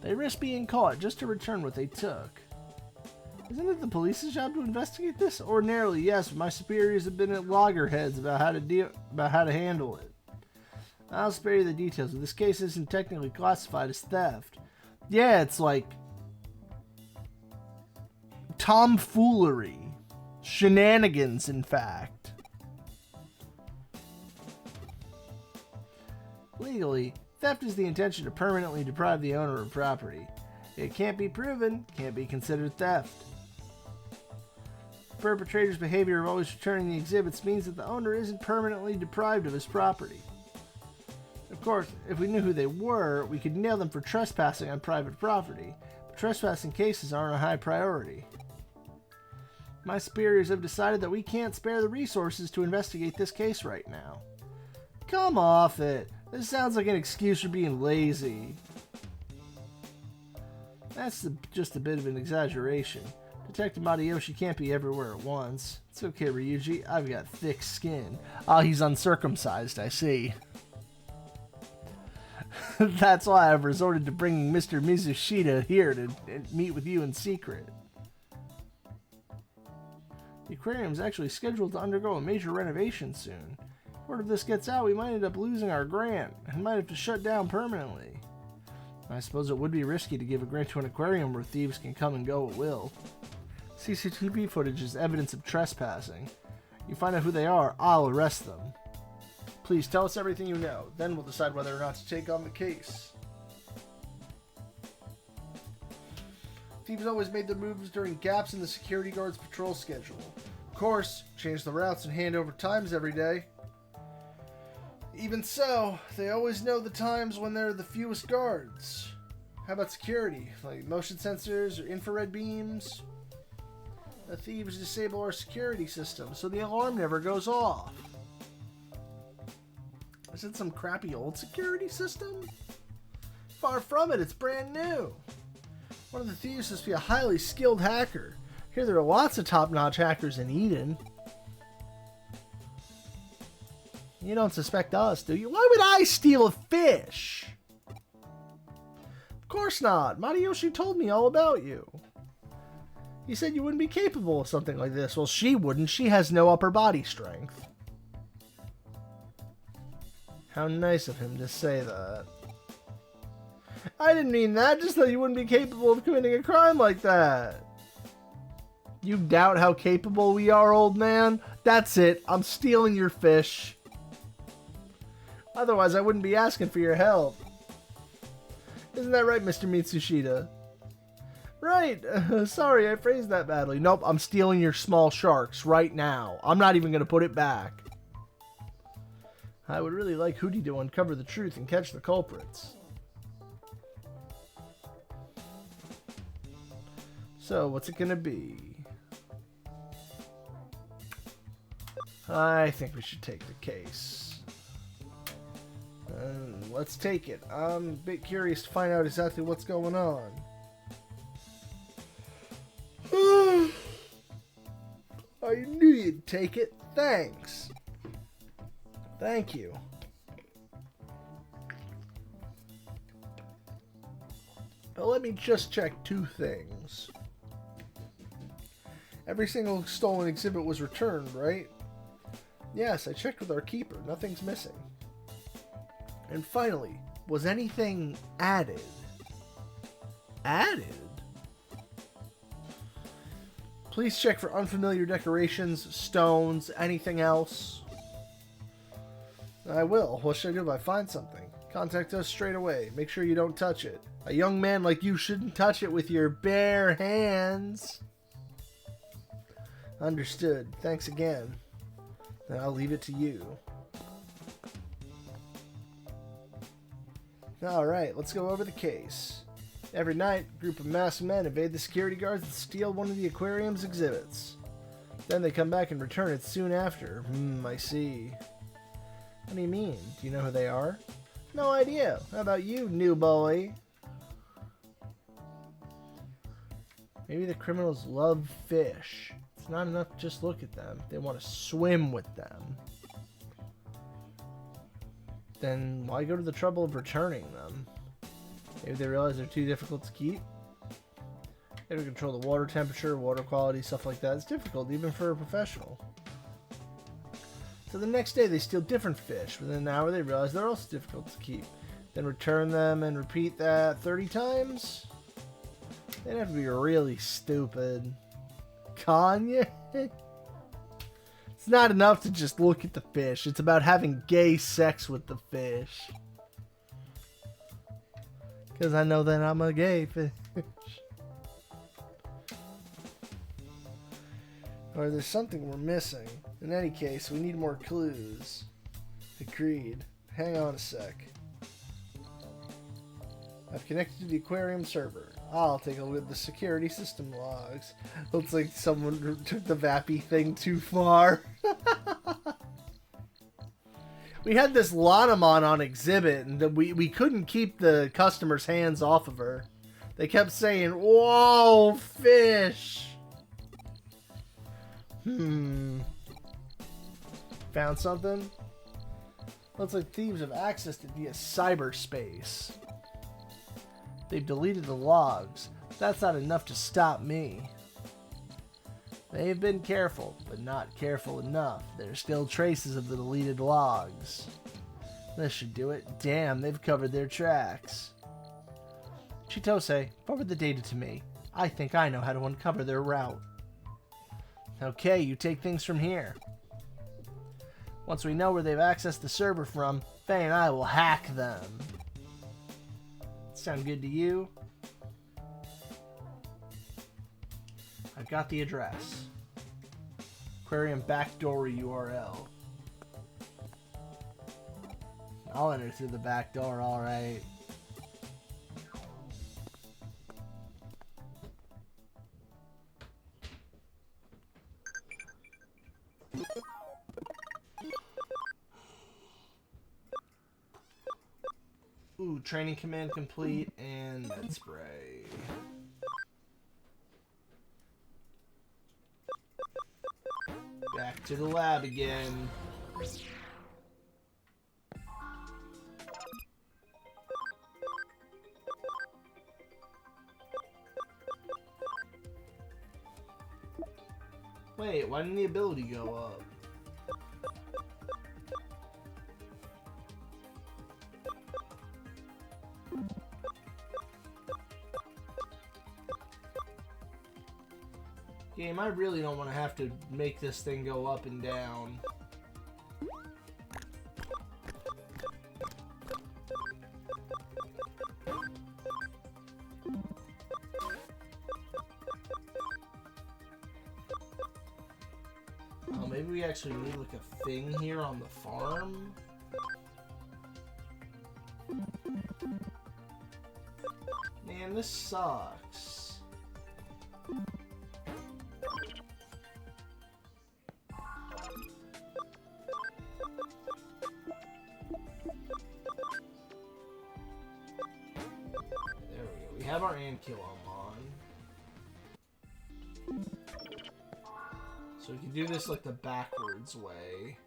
They risk being caught just to return what they took. Isn't it the police's job to investigate this? Ordinarily, yes, but my superiors have been at loggerheads about how to handle it. I'll spare you the details, but this case isn't technically classified as theft. Yeah, it's like tomfoolery. Shenanigans, in fact. Legally, theft is the intention to permanently deprive the owner of property. It can't be proven, can't be considered theft. The perpetrator's behavior of always returning the exhibits means that the owner isn't permanently deprived of his property. Of course, if we knew who they were, we could nail them for trespassing on private property. But trespassing cases aren't a high priority. My superiors have decided that we can't spare the resources to investigate this case right now. Come off it. This sounds like an excuse for being lazy. That's just a bit of an exaggeration. Detective Matayoshi can't be everywhere at once. It's okay, Ryuji. I've got thick skin. Ah, he's uncircumcised, I see. That's why I've resorted to bringing Mr. Mizushita here to meet with you in secret. The aquarium's actually scheduled to undergo a major renovation soon. If word of this gets out, we might end up losing our grant and might have to shut down permanently. I suppose it would be risky to give a grant to an aquarium where thieves can come and go at will. CCTV footage is evidence of trespassing. You find out who they are, I'll arrest them. Please tell us everything you know, then we'll decide whether or not to take on the case. Thieves always made their moves during gaps in the security guard's patrol schedule. Of course, change the routes and hand over times every day. Even so, they always know the times when there are the fewest guards. How about security? Like motion sensors or infrared beams? The thieves disable our security system so the alarm never goes off. Is it some crappy old security system? Far from it, it's brand new. One of the thieves must be a highly skilled hacker. Here there are lots of top-notch hackers in Eden. You don't suspect us, do you? Why would I steal a fish? Of course not. Matayoshi told me all about you. He said you wouldn't be capable of something like this. Well, she wouldn't. She has no upper body strength. How nice of him to say that. I didn't mean that. Just that you wouldn't be capable of committing a crime like that. You doubt how capable we are, old man? That's it. I'm stealing your fish. Otherwise, I wouldn't be asking for your help. Isn't that right, Mr. Mitsushita? Right. Sorry, I phrased that badly. Nope, I'm stealing your small sharks right now. I'm not even going to put it back. I would really like Hootie to uncover the truth and catch the culprits. So, what's it going to be? I think we should take the case. Let's take it. I'm a bit curious to find out exactly what's going on. I knew you'd take it. Thanks. Thank you. But let me just check two things. Every single stolen exhibit was returned, right? Yes, I checked with our keeper. Nothing's missing. And finally, was anything added? Added? Please check for unfamiliar decorations, stones, anything else. I will. What should I do if I find something? Contact us straight away. Make sure you don't touch it. A young man like you shouldn't touch it with your bare hands. Understood. Thanks again. Then I'll leave it to you. Alright, let's go over the case. Every night, a group of masked men evade the security guards and steal one of the aquarium's exhibits. Then they come back and return it soon after. I see. What do you mean? Do you know who they are? No idea. How about you, new boy? Maybe the criminals love fish. It's not enough to just look at them. They want to swim with them. Then why go to the trouble of returning them? Maybe they realize they're too difficult to keep. They have to control the water temperature, water quality, stuff like that. It's difficult, even for a professional. So the next day they steal different fish. Within an hour they realize they're also difficult to keep. Then return them and repeat that 30 times? They'd have to be really stupid. Kanye? It's not enough to just look at the fish. It's about having gay sex with the fish. Because I know that I'm a gay fish. Or there's something we're missing. In any case, we need more clues. Agreed. Hang on a sec. I've connected to the aquarium server. I'll take a look at the security system logs. Looks like someone took the Vappy thing too far. We had this Lanamon on exhibit, and we couldn't keep the customers' hands off of her. They kept saying, "Whoa, fish!" Found something? Looks like thieves have accessed it via cyberspace. They've deleted the logs. That's not enough to stop me. They've been careful, but not careful enough. There's still traces of the deleted logs. This should do it. Damn, they've covered their tracks. Chitose, forward the data to me. I think I know how to uncover their route. Okay, you take things from here. Once we know where they've accessed the server from, Faye and I will hack them. Sound good to you? I've got the address. Aquarium backdoor URL. I'll enter through the back door, alright. Ooh, training command complete and med spray. Back to the lab again. Wait, why didn't the ability go up? Game, I really don't want to have to make this thing go up and down. Oh, maybe we actually need like a thing here on the farm? Man, this sucks. Have our Ankylom on. So we can do this like the backwards way.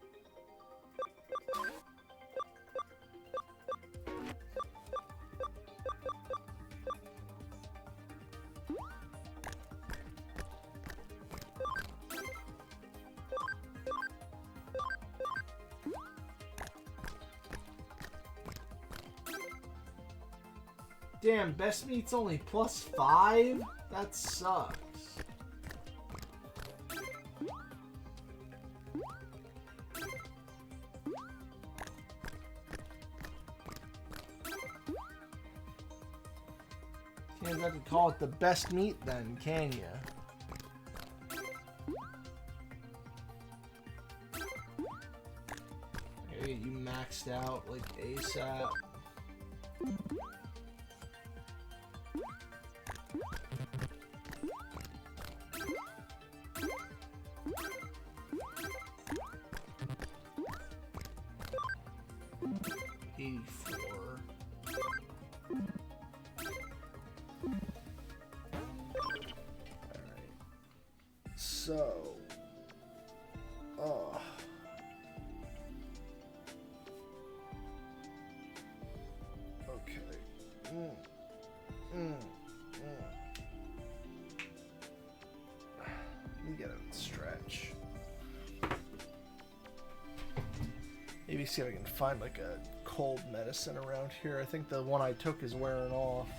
Damn, best meat's only +5? That sucks. Can't have to call it the best meat then, can ya? I gotta get you maxed out like ASAP. 84. Alright. So. Oh. Okay. Let me get a stretch. Maybe see if I can find like a cold medicine around here. I think the one I took is wearing off.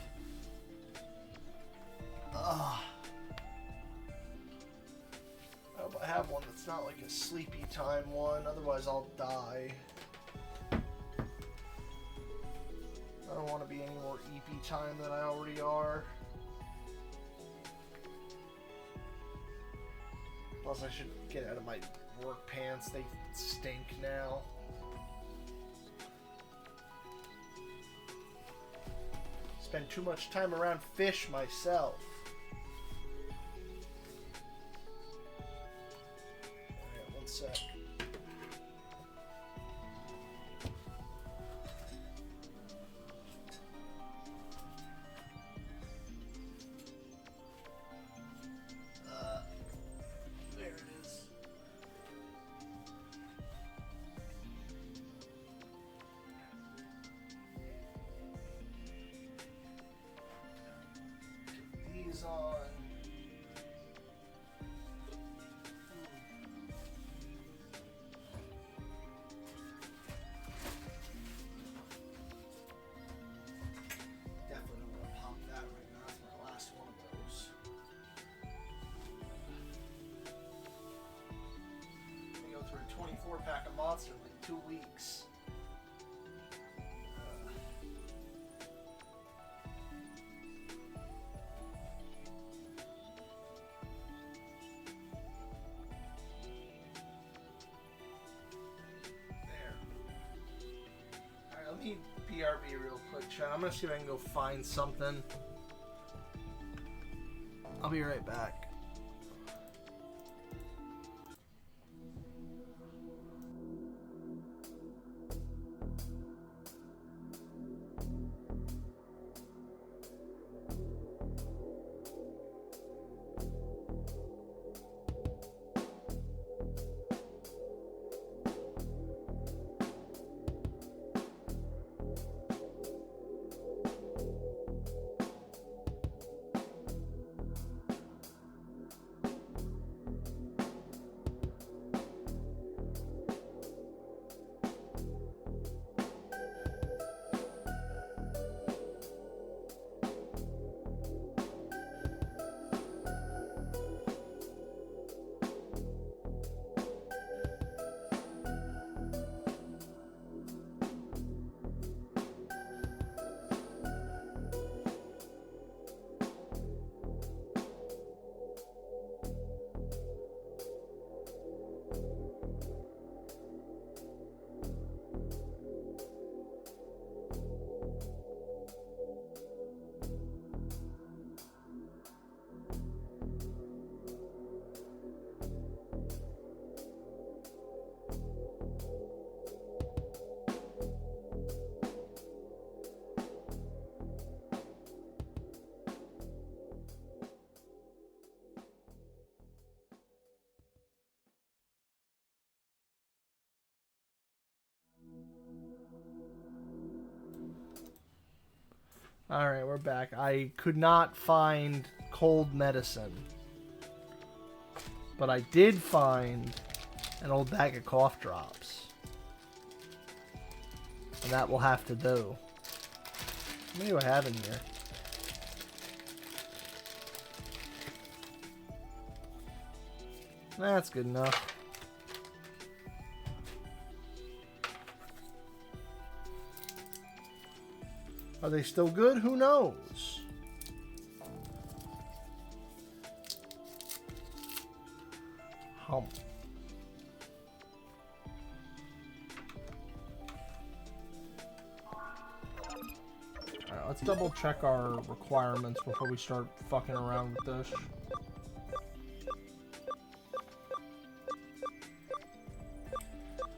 Ugh. I hope I have one that's not like a sleepy time one, otherwise I'll die. I don't want to be any more EP time than I already are. Plus I should get out of my work pants, they stink now. Spend too much time around fish myself. Alright, one sec. There it is. These on. Definitely don't want to pop that right now. That's my last one of those. I go through a 24 pack of Monster in like 2 weeks. Let me BRB real quick, chat. I'm gonna see if I can go find something. I'll be right back. Alright, we're back. I could not find cold medicine. But I did find an old bag of cough drops. And that will have to do. How many do I have in here? That's good enough. Are they still good? Who knows? Hump. Alright, let's double check our requirements before we start fucking around with this.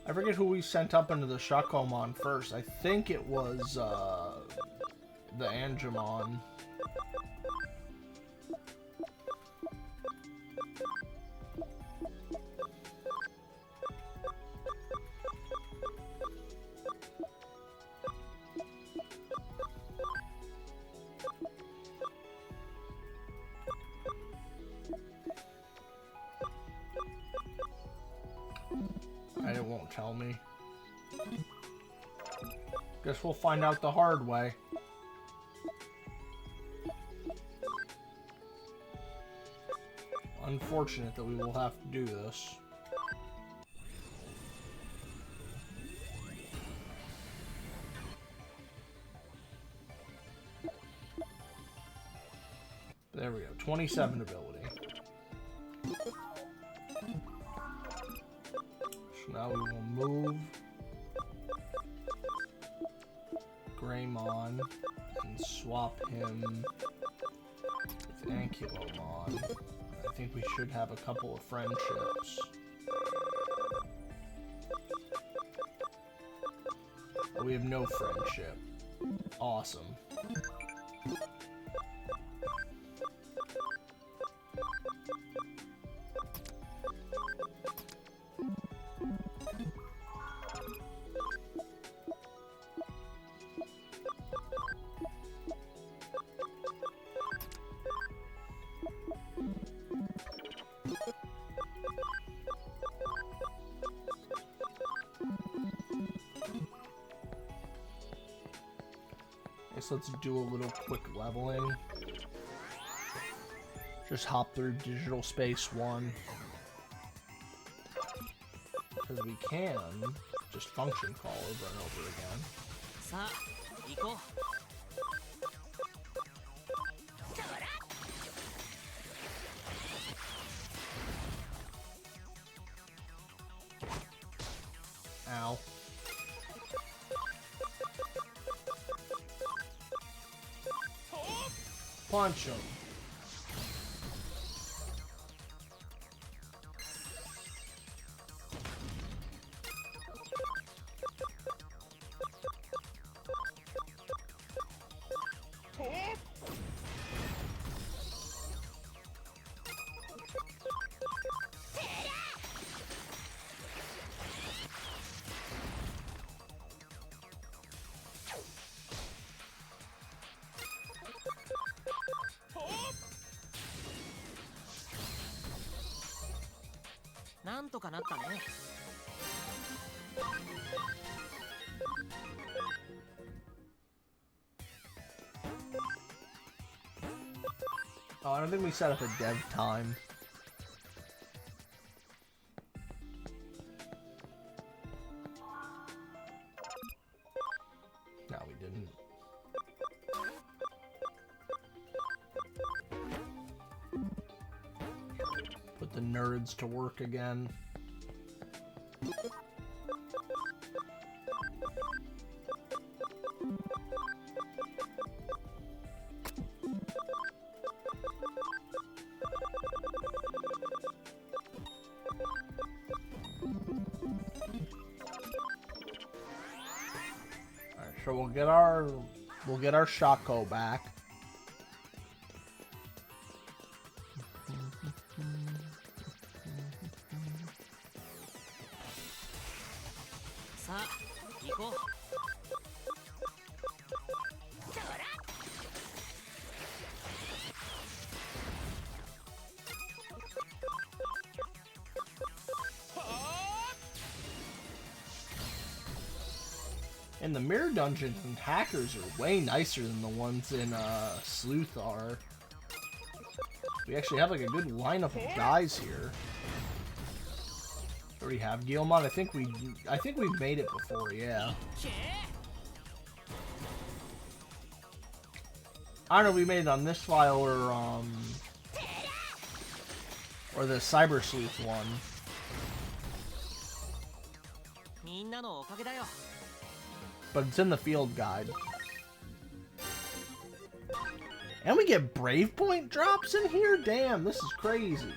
I forget who we sent up into the Shakomon first. I think it was, the Angemon. It won't tell me. Guess we'll find out the hard way. Unfortunate that we will have to do this. There we go. 27 ability. So now we will move. Greymon and swap him with Ankylomon. I think we should have a couple of friendships. But we have no friendship. Awesome. So let's do a little quick leveling. Just hop through Digital Space 1. Because we can just function call over and over again. Ow. Punch him. Oh, I don't think we set up a dev time. No, we didn't. Put the nerds to work again. So we'll get our Shako back. And the mirror dungeons and hackers are way nicer than the ones in Sleuth are. We actually have like a good lineup of guys here. Already have Guilmon. I think we've made it before, yeah. I don't know if we made it on this file or the Cyber Sleuth one. But it's in the field guide. And we get Brave Point drops in here? Damn, this is crazy.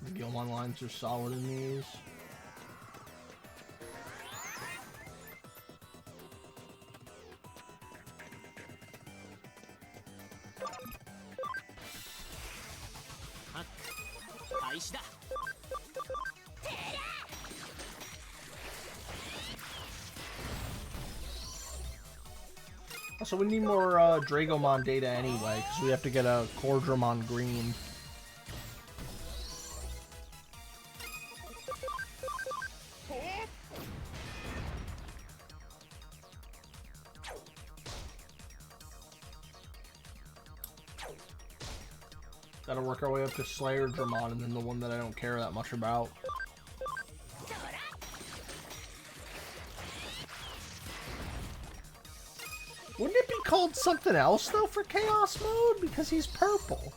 The Guilmon lines are solid in these. So we need more Dragomon data anyway, because we have to get a Cordramon Green. Gotta work our way up to Slayer Dramon, and then the one that I don't care that much about. Wouldn't it be called want something else, though, for Chaos Mode? Because he's purple.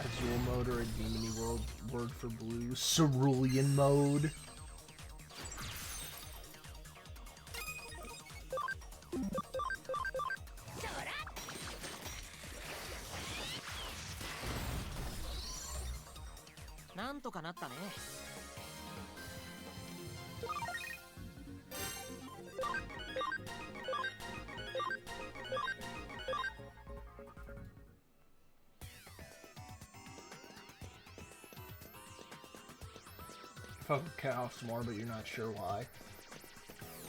Azul mode or a Demony World word for blue. Cerulean mode. Fuck Chaos more, but you're not sure why.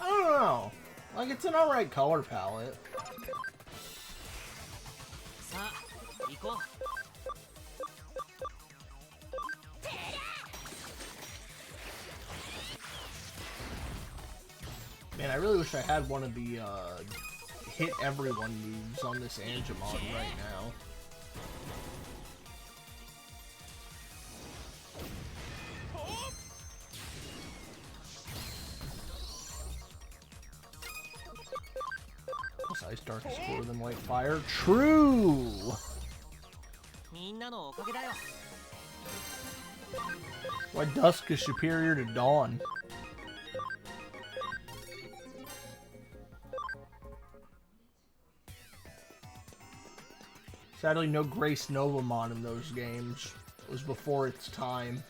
I don't know. Like, it's an alright color palette. Man, I really wish I had one of the hit everyone moves on this Angemon right now. Ice Dark is cooler than White Fire. True! Why Dusk is superior to Dawn? Sadly, no Grace Novamon in those games. It was before its time.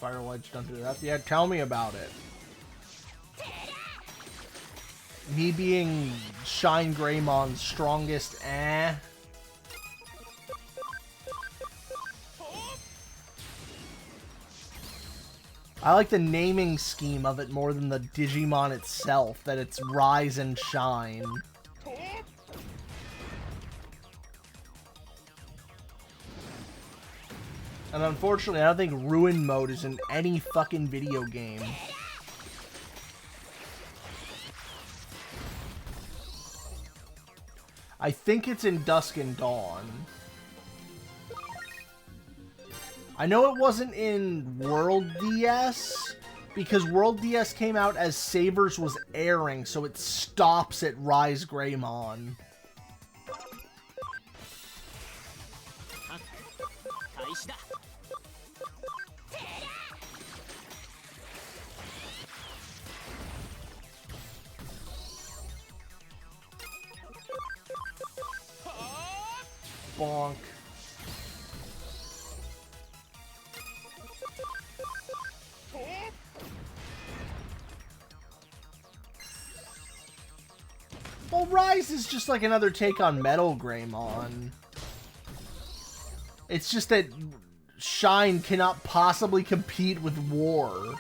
Firelights don't do that. Yeah, tell me about it. Me being Shine Greymon's strongest, I like the naming scheme of it more than the Digimon itself, that it's Rise and Shine. And unfortunately, I don't think Ruin Mode is in any fucking video game. I think it's in Dusk and Dawn. I know it wasn't in World DS, because World DS came out as Sabers was airing, so it stops at Rise Greymon. Bonk. Well, Rise is just like another take on Metal Greymon. It's just that Shine cannot possibly compete with War.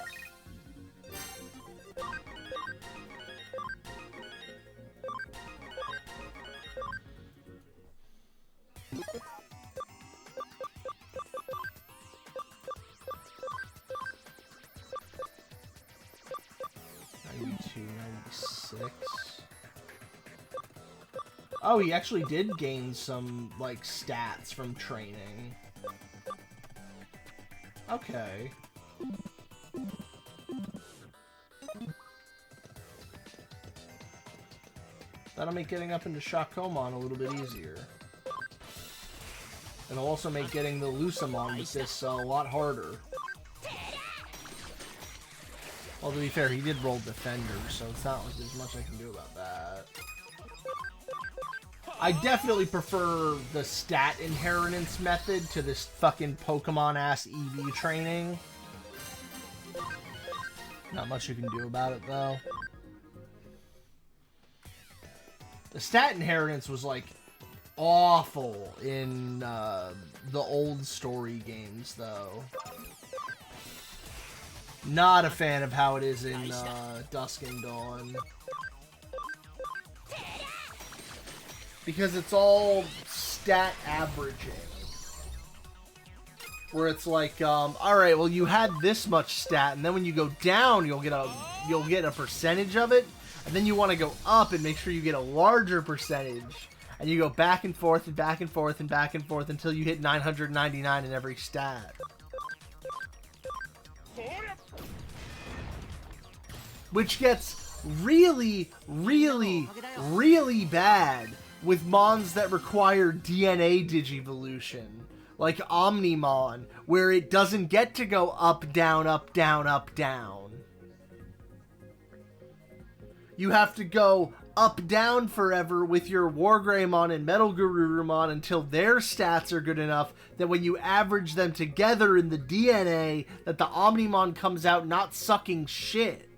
Oh, he actually did gain some, like, stats from training. Okay. That'll make getting up into Shakomon a little bit easier. It'll also make getting the Lucamon with this a lot harder. Well, to be fair, he did roll Defender, so it's not like there's much I can do about that. I definitely prefer the stat inheritance method to this fucking Pokemon-ass EV training. Not much you can do about it, though. The stat inheritance was like awful in the old story games, though. Not a fan of how it is in Dusk and Dawn. Because it's all stat averaging. Where it's like, alright, well you had this much stat, and then when you go down, you'll get a percentage of it, and then you want to go up and make sure you get a larger percentage. And you go back and forth and back and forth and back and forth until you hit 999 in every stat. Which gets really, really, really bad with mons that require DNA digivolution. Like Omnimon, where it doesn't get to go up, down, up, down, up, down. You have to go up, down forever with your Wargreymon and Metal Garurumon until their stats are good enough that when you average them together in the DNA, that the Omnimon comes out not sucking shit.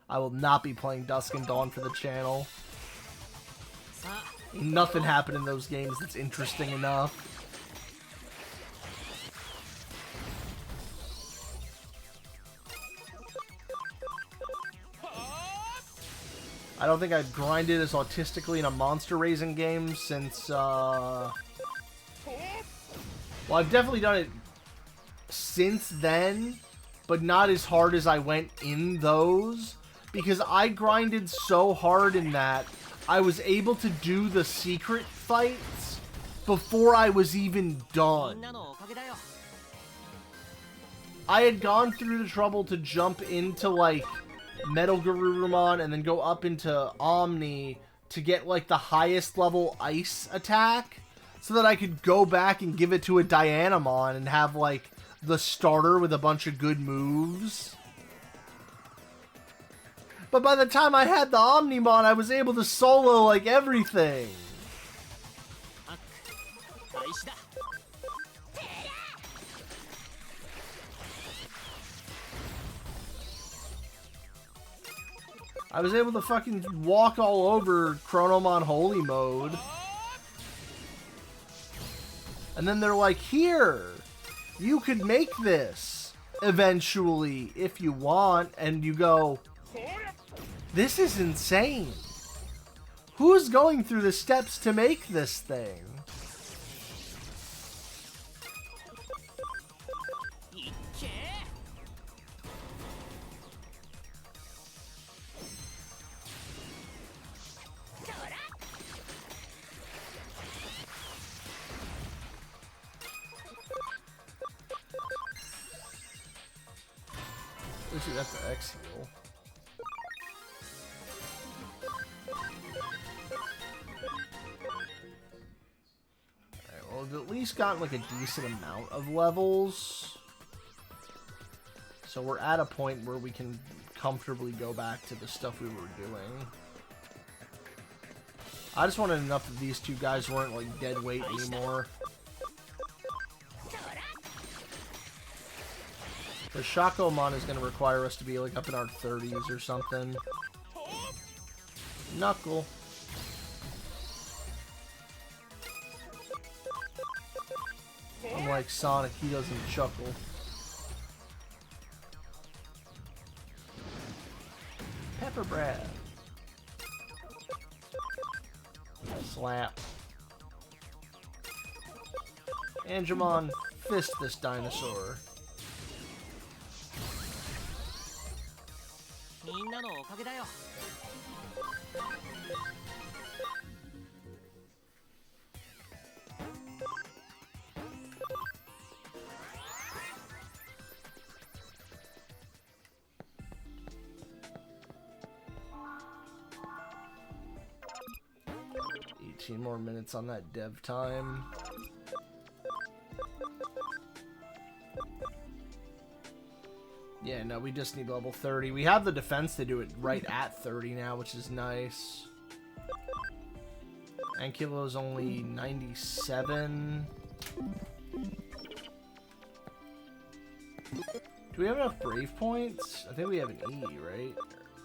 I will not be playing Dusk and Dawn for the channel. Nothing happened in those games that's interesting enough. I don't think I've grinded as autistically in a monster raising game since, well, I've definitely done it since then, but not as hard as I went in those, because I grinded so hard in that, I was able to do the secret fights before I was even done. I had gone through the trouble to jump into, like, Metal Garurumon and then go up into Omni to get like the highest level ice attack so that I could go back and give it to a Dianamon and have like the starter with a bunch of good moves. But by the time I had the Omnimon, I was able to solo like everything. I was able to fucking walk all over Chronomon Holy Mode. And then they're like, here, you could make this eventually if you want. And you go, this is insane. Who's going through the steps to make this thing? That's the X heal. Alright, well, we've at least gotten like a decent amount of levels. So we're at a point where we can comfortably go back to the stuff we were doing. I just wanted enough that these two guys weren't like dead weight anymore. The Shakomon is going to require us to be like up in our 30s or something. Knuckle. Unlike Sonic, he doesn't chuckle. Pepper Brad. Slap. Angemon, fist this dinosaur. みんなのおかげだよ。18 more minutes on that dev time. Yeah, no, we just need level 30. We have the defense to do it right at 30 now, which is nice. Ankylo's only 97. Do we have enough Brave points? I think we have an E, right?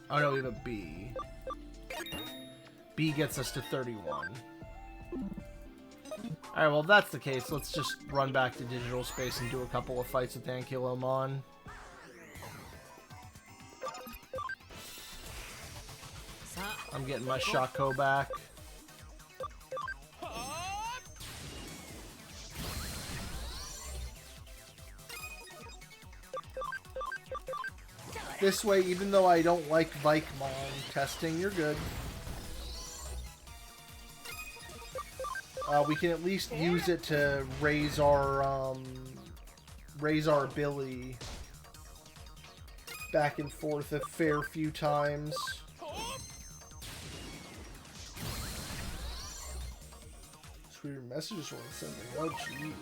Oh no, we have a B. B gets us to 31. Alright, well if that's the case, let's just run back to digital space and do a couple of fights with Ankylomon. I'm getting my Shaco back. This way, even though I don't like Vikemon testing, you're good. We can at least use it to raise our ability back and forth a fair few times. Weird messages want to send me. Oh, jeez.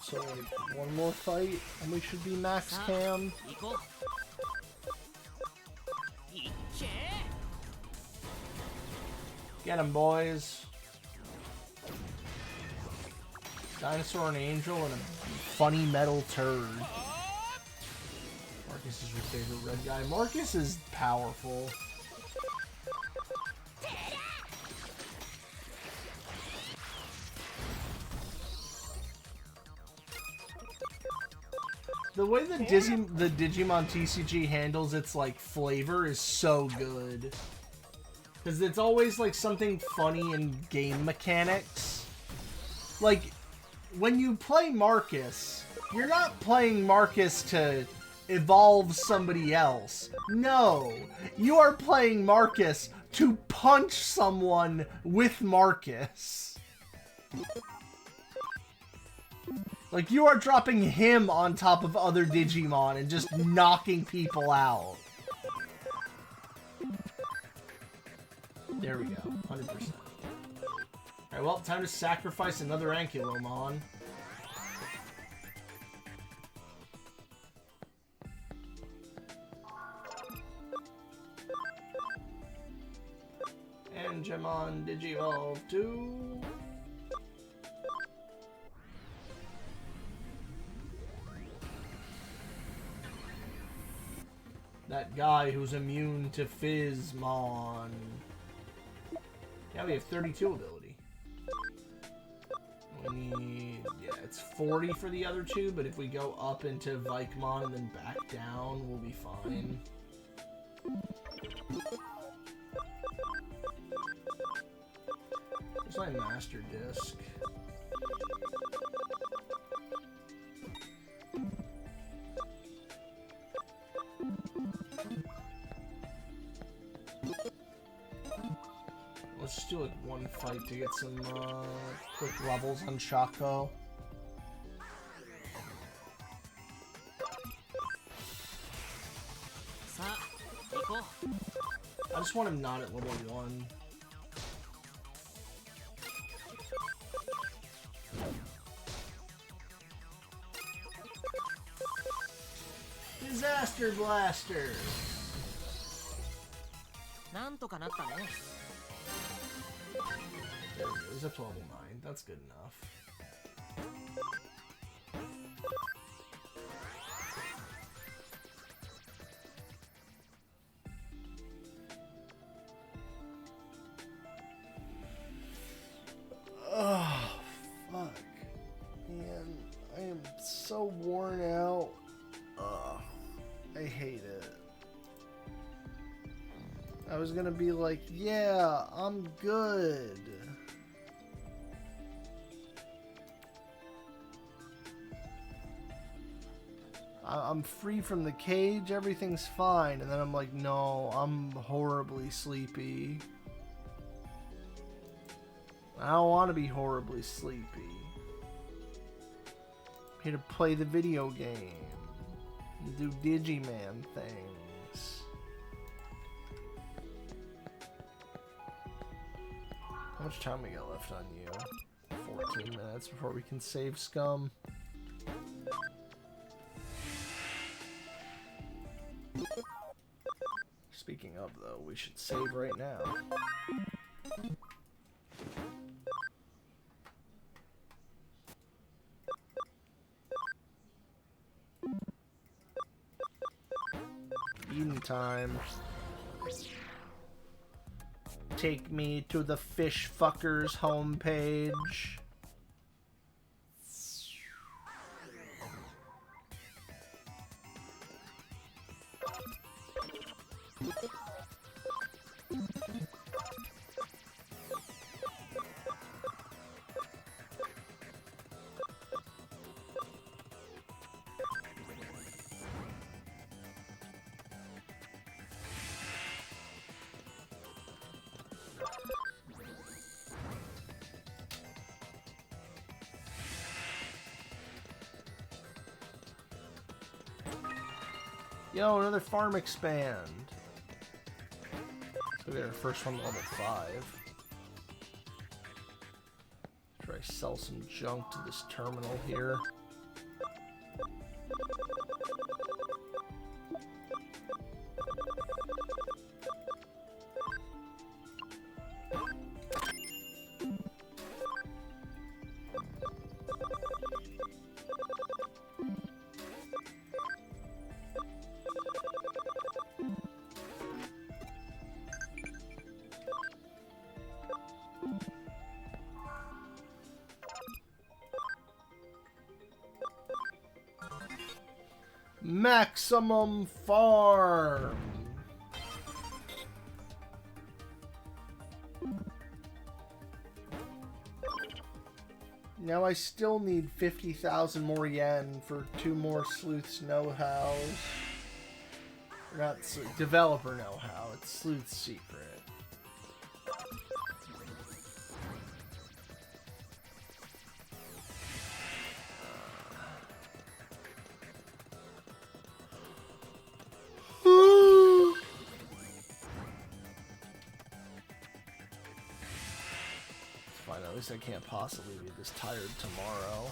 So, like, one more fight, and we should be max cam. Get him, boys. Dinosaur and Angel and a funny metal turd. Marcus is your favorite red guy. Marcus is powerful. The way the Digimon TCG handles its like flavor is so good. Because it's always like something funny in game mechanics. Like, when you play Marcus, you're not playing Marcus to evolve somebody else. No, you are playing Marcus to punch someone with Marcus. Like, you are dropping him on top of other Digimon and just knocking people out. There we go, 100%. Alright, well, time to sacrifice another Ankylomon. Angemon Digivolve 2. That guy who's immune to Fizzmon. Yeah, we have 32 ability. We need... yeah, it's 40 for the other two, but if we go up into Vikemon and then back down, we'll be fine. There's my Master Disc. Let's just do like one fight to get some quick levels on Shaco. I just want him not at level 1. Disaster Blaster! There we go, he's up to level 9. That's good enough. Oh, fuck. Man, I am so worn out. Ugh, I hate it. I was gonna be like, yeah, I'm good. I'm free from the cage, everything's fine. And then I'm like, no, I'm horribly sleepy. I don't want to be horribly sleepy. I'm here to play the video game. And do Digiman things. How much time we got left on you? 14 minutes before we can save Scum. Speaking of, though, we should save right now. Eating time. Take me to the fish fuckers homepage. Yo, another farm expand. So we got our first one level 5. Try to sell some junk to this terminal here. Maximum farm. Now I still need 50,000 more yen for 2 more sleuths know-hows. Or not developer know-how, it's sleuth secret. At least I can't possibly be this tired tomorrow.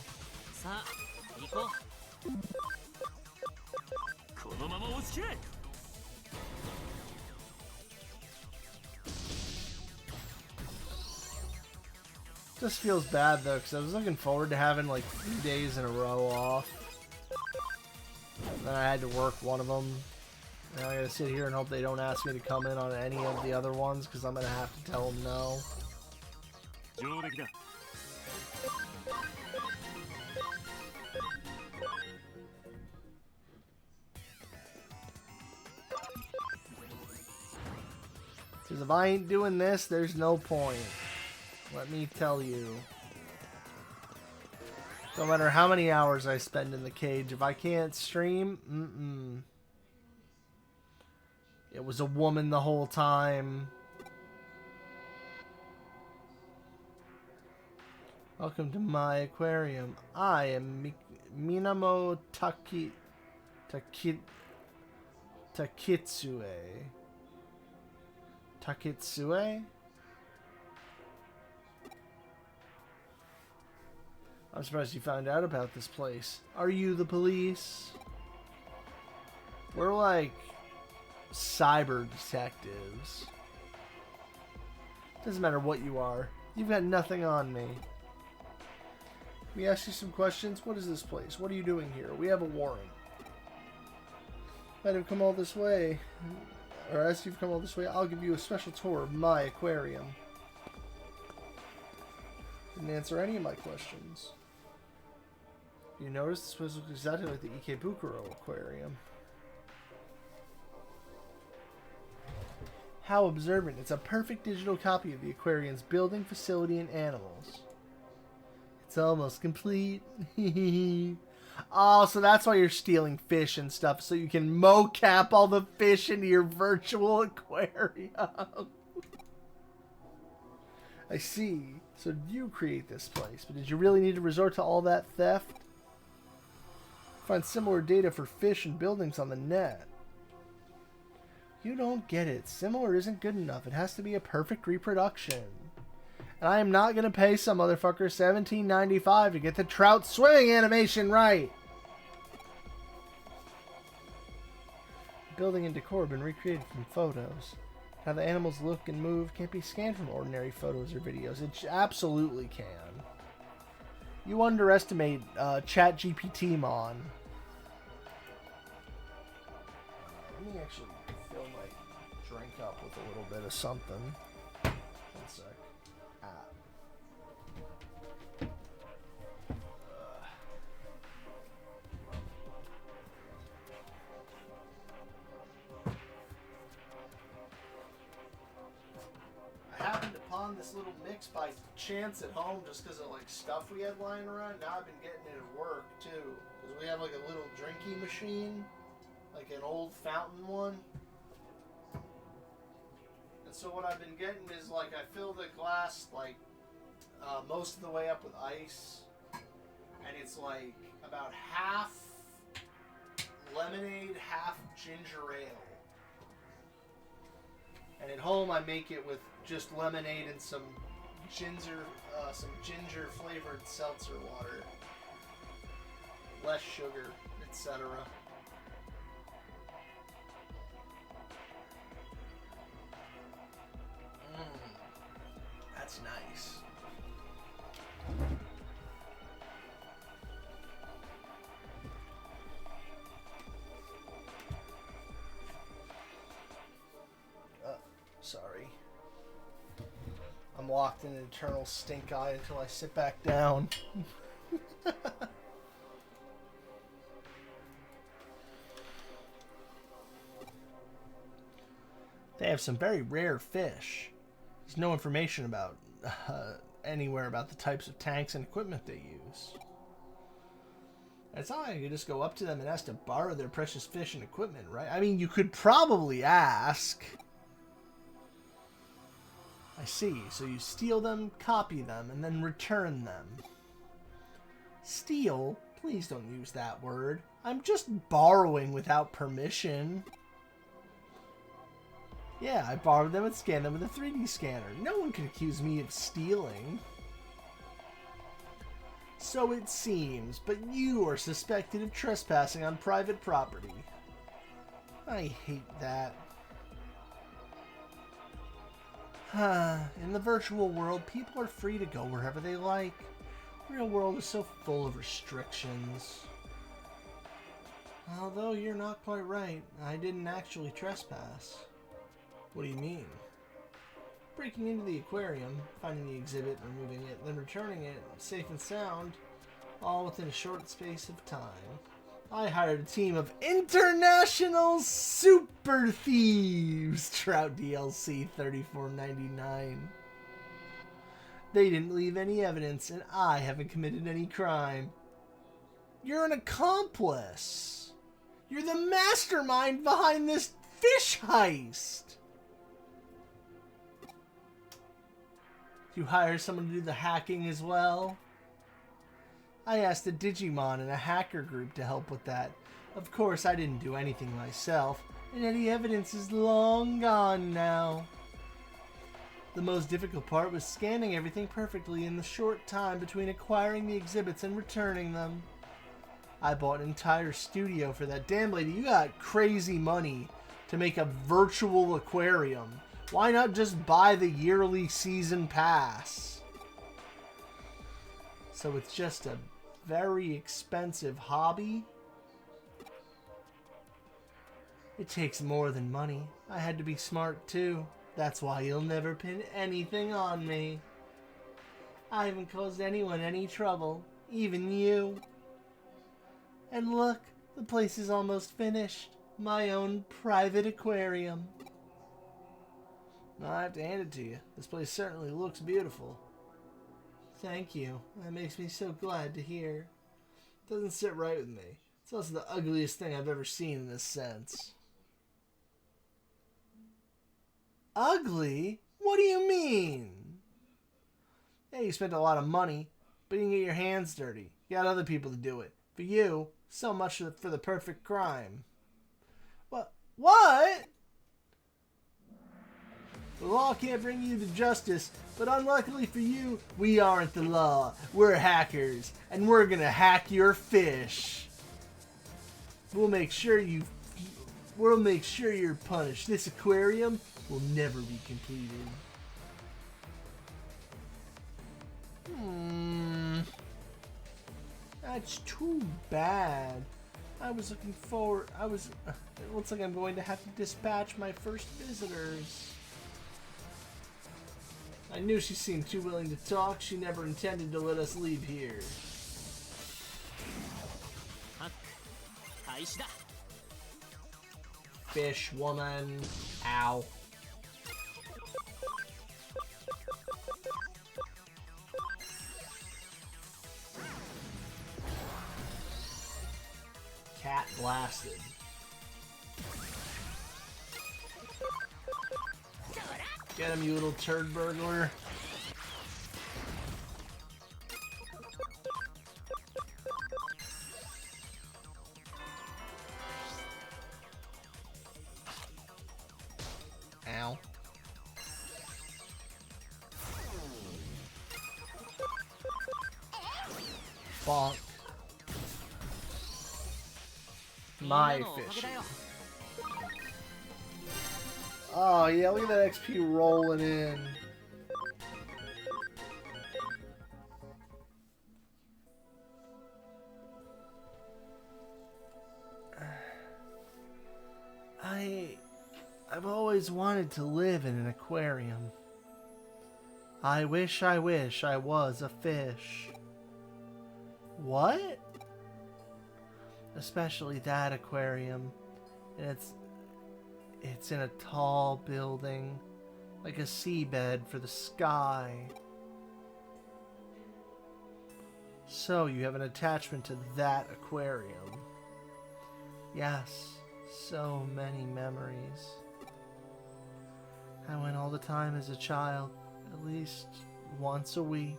Just feels bad though, because I was looking forward to having like 3 days in a row off. And then I had to work one of them. Now I gotta sit here and hope they don't ask me to come in on any of the other ones, because I'm gonna have to tell them no. Because if I ain't doing this, there's no point. Let me tell you. No matter how many hours I spend in the cage, if I can't stream, It was a woman the whole time. Welcome to my aquarium. I am Minamo Takitsue. Takitsue? I'm surprised you found out about this place. Are you the police? We're like cyber detectives. Doesn't matter what you are. You've got nothing on me. Let me ask you some questions. What is this place? What are you doing here? We have a warrant. Might have come all this way. Or as you've come all this way, I'll give you a special tour of my aquarium. Didn't answer any of my questions. You notice this place looks exactly like the Ikebukuro aquarium. How observant. It's a perfect digital copy of the aquarium's building, facility, and animals. It's almost complete. Oh, so that's why you're stealing fish and stuff, so you can mocap all the fish into your virtual aquarium. I see. So did you create this place, but did you really need to resort to all that theft? Find similar data for fish and buildings on the net. You don't get it. Similar isn't good enough. It has to be a perfect reproduction. And I am not going to pay some motherfucker $17.95 to get the trout swimming animation right. Building and decor have been recreated from photos. How the animals look and move can't be scanned from ordinary photos or videos. It absolutely can. You underestimate ChatGPT, Mon. Let me actually fill my drink up with a little bit of something. One sec. I happened upon this little mix by chance at home just because of like stuff we had lying around. Now I've been getting it at work too, because we have like a little drinking machine, like an old fountain one. And so what I've been getting is like I fill the glass like most of the way up with ice, and it's like about half lemonade, half ginger ale. And at home I make it with just lemonade and some ginger flavored seltzer water, less sugar, etc. That's nice. Sorry. I'm locked in an eternal stink eye until I sit back down. They have some very rare fish. There's no information about anywhere about the types of tanks and equipment they use. It's not like you just go up to them and ask to borrow their precious fish and equipment, right? I mean, you could probably ask. I see. So you steal them, copy them, and then return them. Steal? Please don't use that word. I'm just borrowing without permission. Yeah, I borrowed them and scanned them with a 3D scanner. No one can accuse me of stealing. So it seems, but you are suspected of trespassing on private property. I hate that. In the virtual world, people are free to go wherever they like. The real world is so full of restrictions. Although you're not quite right, I didn't actually trespass. What do you mean? Breaking into the aquarium, finding the exhibit, removing it, then returning it, safe and sound, all within a short space of time. I hired a team of international super thieves. Trout DLC $34.99. They didn't leave any evidence, and I haven't committed any crime. You're an accomplice. You're the mastermind behind this fish heist. You hire someone to do the hacking as well? I asked a Digimon in a hacker group to help with that. Of course, I didn't do anything myself, and any evidence is long gone now. The most difficult part was scanning everything perfectly in the short time between acquiring the exhibits and returning them. I bought an entire studio for that. Damn, lady, you got crazy money to make a virtual aquarium. Why not just buy the yearly season pass? So it's just a very expensive hobby. It takes more than money. I had to be smart too. That's why you'll never pin anything on me. I haven't caused anyone any trouble, even you. And look, the place is almost finished. My own private aquarium. I have to hand it to you. This place certainly looks beautiful. Thank you. That makes me so glad to hear. It doesn't sit right with me. It's also the ugliest thing I've ever seen in this sense. Ugly? What do you mean? Yeah, you spent a lot of money, but you didn't get your hands dirty. You got other people to do it. For you, so much for the perfect crime. What? The law can't bring you to justice, but unluckily for you, we aren't the law. We're hackers, and we're gonna hack your fish. We'll make sure you We'll make sure you're punished. This aquarium will never be completed. That's too bad. I was looking forward. It looks like I'm going to have to dispatch my first visitors. I knew she seemed too willing to talk. She never intended to let us leave here. Fish woman. Ow. Cat blasted. Get him, you little turd burglar. Ow. Bonk. My fish. Oh yeah, look at that XP rolling in. I've always wanted to live in an aquarium. I wish I was a fish. What? Especially that aquarium. And it's in a tall building, like a seabed for the sky. So you have an attachment to that aquarium. Yes, so many memories. I went all the time as a child, at least once a week.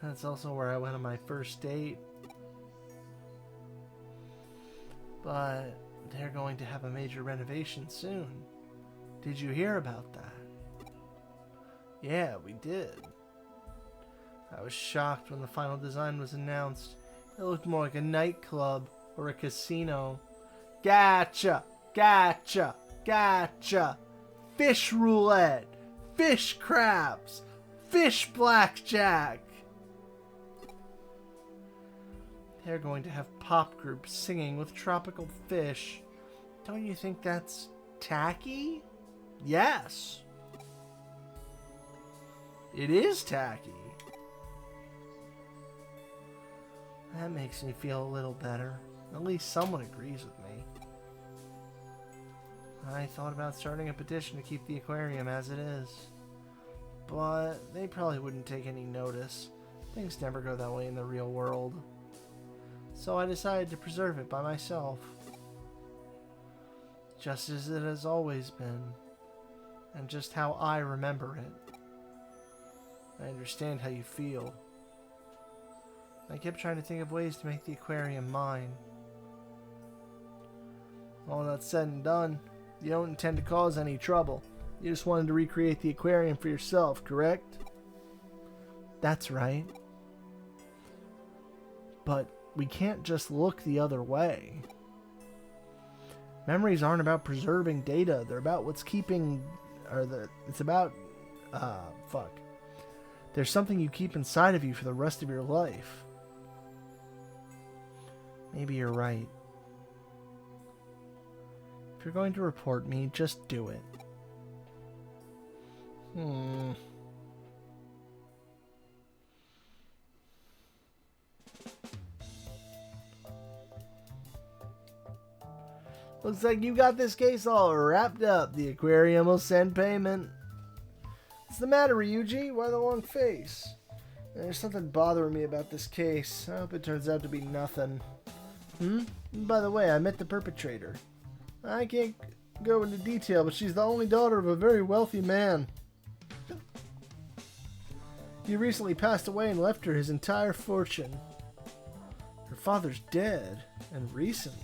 That's also where I went on my first date. But they're going to have a major renovation soon. Did you hear about that? Yeah, we did. I was shocked when the final design was announced. It looked more like a nightclub or a casino. Gotcha! Gotcha! Gotcha! Fish roulette! Fish craps! Fish blackjack! They're going to have pop groups singing with tropical fish. Don't you think that's tacky? Yes. It is tacky. That makes me feel a little better. At least someone agrees with me. I thought about starting a petition to keep the aquarium as it is. But they probably wouldn't take any notice. Things never go that way in the real world. So I decided to preserve it by myself. Just as it has always been. And just how I remember it. I understand how you feel. I kept trying to think of ways to make the aquarium mine. All that's said and done, you don't intend to cause any trouble. You just wanted to recreate the aquarium for yourself, correct? That's right. But we can't just look the other way. Memories aren't about preserving data. They're about what's keeping... It's about... fuck. There's something you keep inside of you for the rest of your life. Maybe you're right. If you're going to report me, just do it. Looks like you got this case all wrapped up. The aquarium will send payment. What's the matter, Ryuji? Why the long face? There's something bothering me about this case. I hope it turns out to be nothing. By the way, I met the perpetrator. I can't go into detail, but she's the only daughter of a very wealthy man. He recently passed away and left her his entire fortune. Her father's dead, and recently.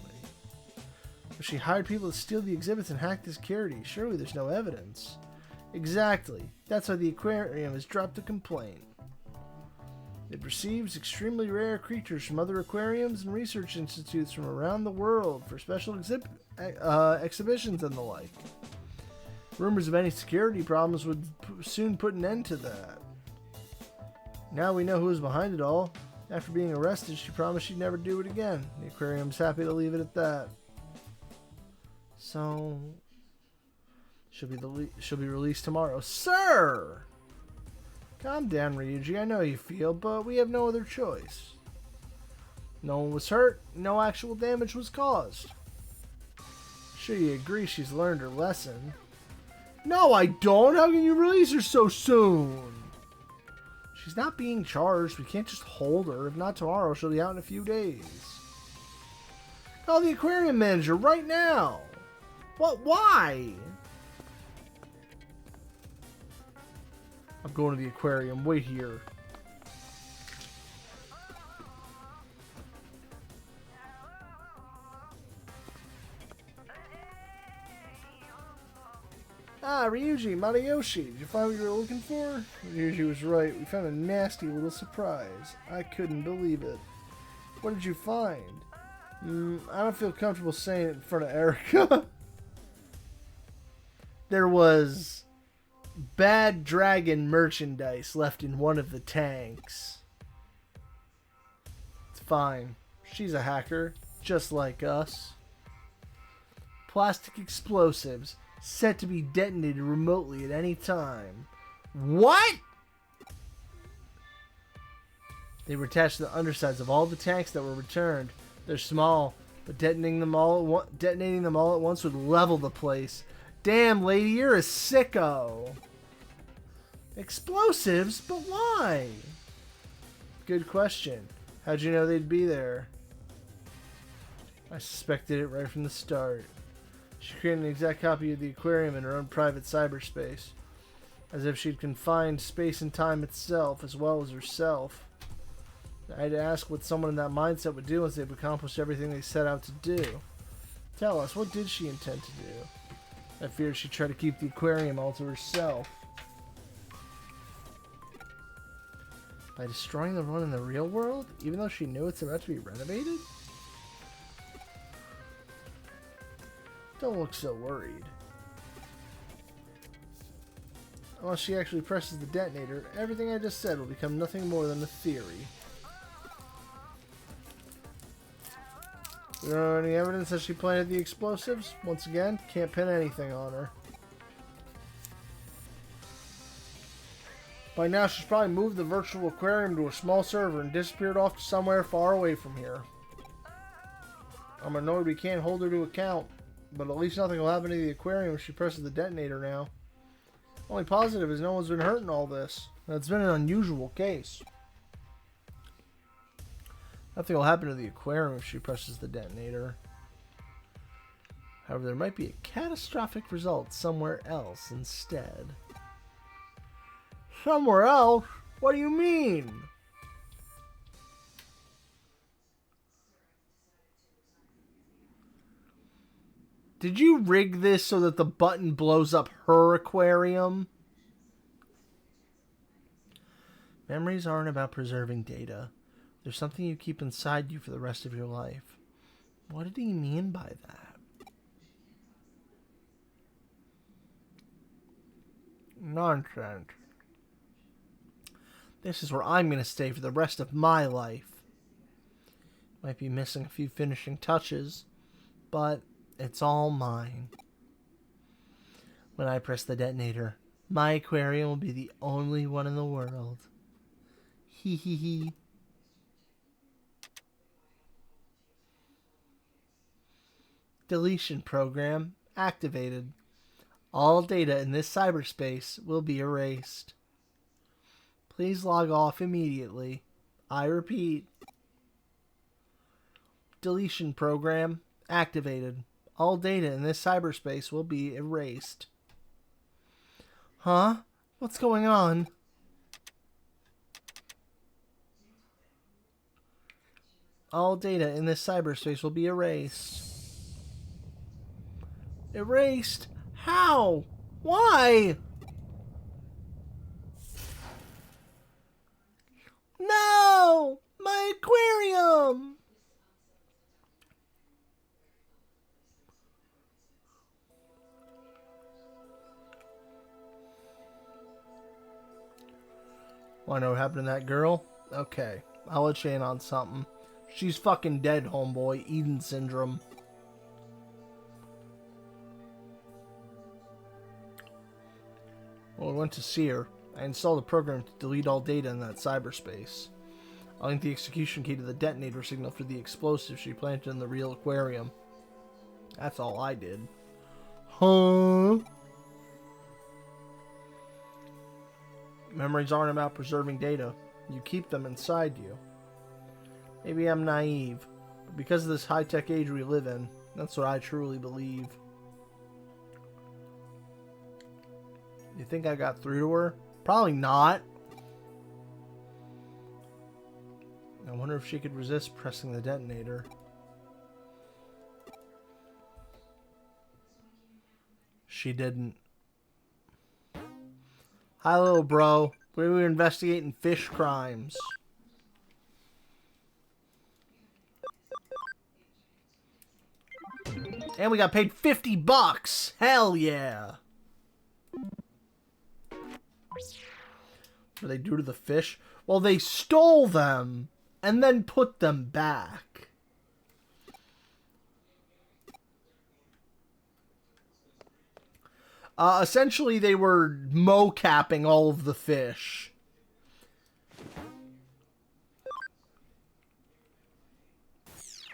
But she hired people to steal the exhibits and hack the security. Surely there's no evidence. Exactly. That's why the aquarium has dropped a complaint. It receives extremely rare creatures from other aquariums and research institutes from around the world for special exhibitions and the like. Rumors of any security problems would soon put an end to that. Now we know who is behind it all. After being arrested, she promised she'd never do it again. The aquarium's happy to leave it at that. So, she'll be released tomorrow. Sir! Calm down, Ryuji. I know how you feel, but we have no other choice. No one was hurt. No actual damage was caused. Sure, you agree she's learned her lesson. No, I don't. How can you release her so soon? She's not being charged. We can't just hold her. If not tomorrow, she'll be out in a few days. Call the aquarium manager right now. What? Why? I'm going to the aquarium. Wait here. Ah, Ryuji, Matayoshi, did you find what you were looking for? Ryuji was right. We found a nasty little surprise. I couldn't believe it. What did you find? I don't feel comfortable saying it in front of Erica. There was bad dragon merchandise left in one of the tanks. It's fine. She's a hacker, just like us. Plastic explosives set to be detonated remotely at any time. What? They were attached to the undersides of all the tanks that were returned. They're small, but detonating them all at once would level the place. Damn, lady, you're a sicko. Explosives? But why? Good question. How'd you know they'd be there? I suspected it right from the start. She created an exact copy of the aquarium in her own private cyberspace, as if she'd confined space and time itself as well as herself. I had to ask what someone in that mindset would do once they've accomplished everything they set out to do. Tell us, what did she intend to do? I feared she'd try to keep the aquarium all to herself. By destroying the one in the real world, even though she knew it's about to be renovated? Don't look so worried. Unless she actually presses the detonator, everything I just said will become nothing more than a theory. We don't have any evidence that she planted the explosives. Once again, can't pin anything on her. By now, she's probably moved the virtual aquarium to a small server and disappeared off to somewhere far away from here. I'm annoyed we can't hold her to account, but at least nothing will happen to the aquarium if she presses the detonator now. Only positive is no one's been hurt in all this. It's been an unusual case. Nothing will happen to the aquarium if she presses the detonator. However, there might be a catastrophic result somewhere else instead. Somewhere else? What do you mean? Did you rig this so that the button blows up her aquarium? Memories aren't about preserving data. There's something you keep inside you for the rest of your life. What did he mean by that? Nonsense. This is where I'm going to stay for the rest of my life. Might be missing a few finishing touches, but it's all mine. When I press the detonator, my aquarium will be the only one in the world. Hee hee hee. Deletion program activated. All data in this cyberspace will be erased. Please log off immediately. I repeat. Deletion program activated. All data in this cyberspace will be erased. Huh? What's going on? All data in this cyberspace will be erased. Erased? How? Why? No! No! My aquarium! Wanna know what happened to that girl? Okay, I'll let you in on something. She's fucking dead, homeboy. Eden syndrome. Well, I went to see her. I installed a program to delete all data in that cyberspace. I linked the execution key to the detonator signal for the explosive she planted in the real aquarium. That's all I did. Huh? Memories aren't about preserving data. You keep them inside you. Maybe I'm naive, but because of this high-tech age we live in, that's what I truly believe. You think I got through to her? Probably not. I wonder if she could resist pressing the detonator. She didn't. Hi, little bro. We were investigating fish crimes. And we got paid $50. Hell yeah. What did they do to the fish? Well, they stole them and then put them back. Essentially, they were mocapping all of the fish. Let's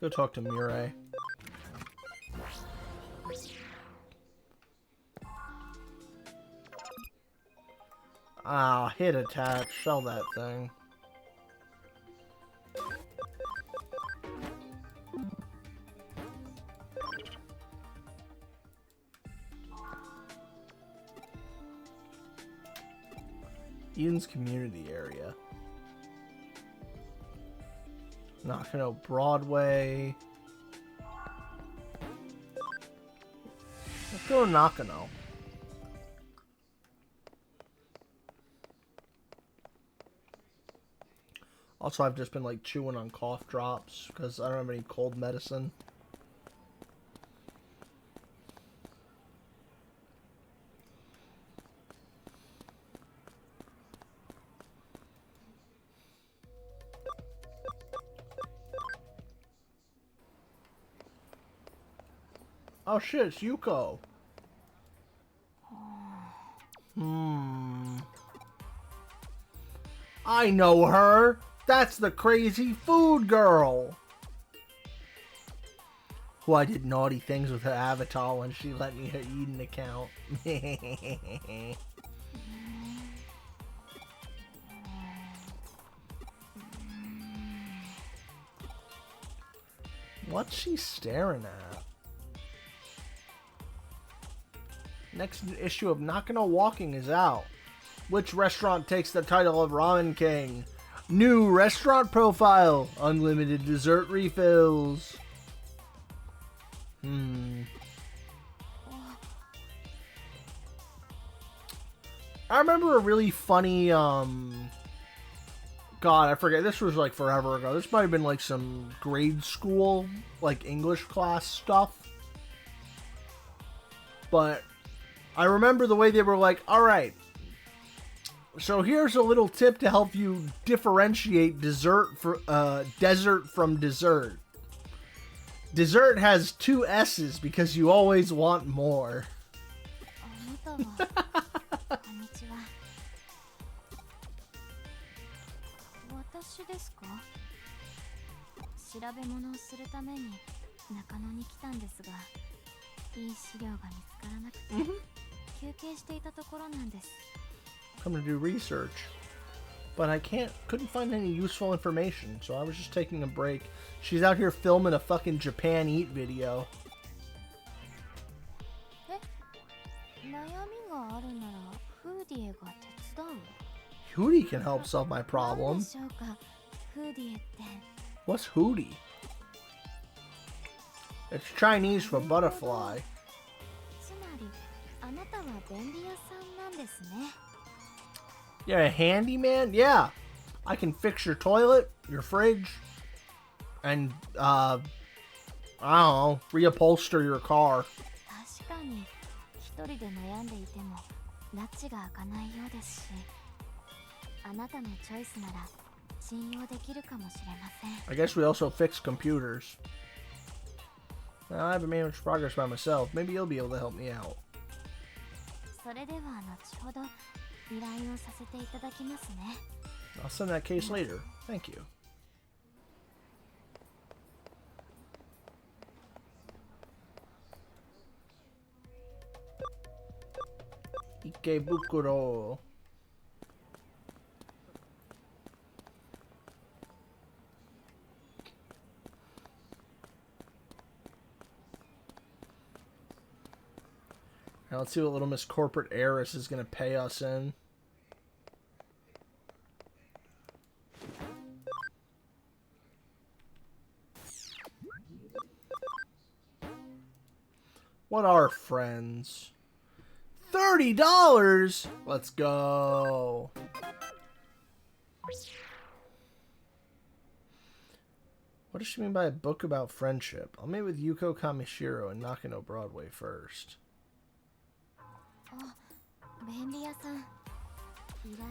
go talk to Mirai. Ah, hit attach. Sell that thing. Eden's community area. Nakano Broadway. Let's go to Nakano. Also, I've just been like chewing on cough drops because I don't have any cold medicine. Oh shit, it's Yuko. I know her. That's the crazy food girl. Who I did naughty things with her avatar when she let me her Eden account. What's she staring at? Next issue of Nakano Walking is out. Which restaurant takes the title of Ramen King? New restaurant profile. Unlimited dessert refills. I remember a really funny, God, I forget. This was like forever ago. This might have been like some grade school, like English class stuff. But I remember the way they were like, alright, so here's a little tip to help you differentiate desert from dessert. Dessert has 2 S's because you always want more. Coming to do research, but I couldn't find any useful information, so I was just taking a break. She's out here filming a fucking Japan Eat video. Hootie can help solve my problem. What's Hootie? It's Chinese for butterfly. You're a handyman? Yeah. I can fix your toilet, your fridge, and, I don't know, reupholster your car. 確かに一人で悩んでいても拉致が開かないようですし、あなたのチョイスなら信用できるかもしれません。 I guess we also fix computers. Well, I haven't made much progress by myself. Maybe you'll be able to help me out. それでは後ほど依頼をさせていただきますね。 I'll send that case later. Thank you. Ikebukuro. Now let's see what Little Miss Corporate Heiress is going to pay us in. What are friends? $30? Let's go. What does she mean by a book about friendship? I'll meet with Yuko Kamishiro and Nakano Broadway first. 便利屋さん、依頼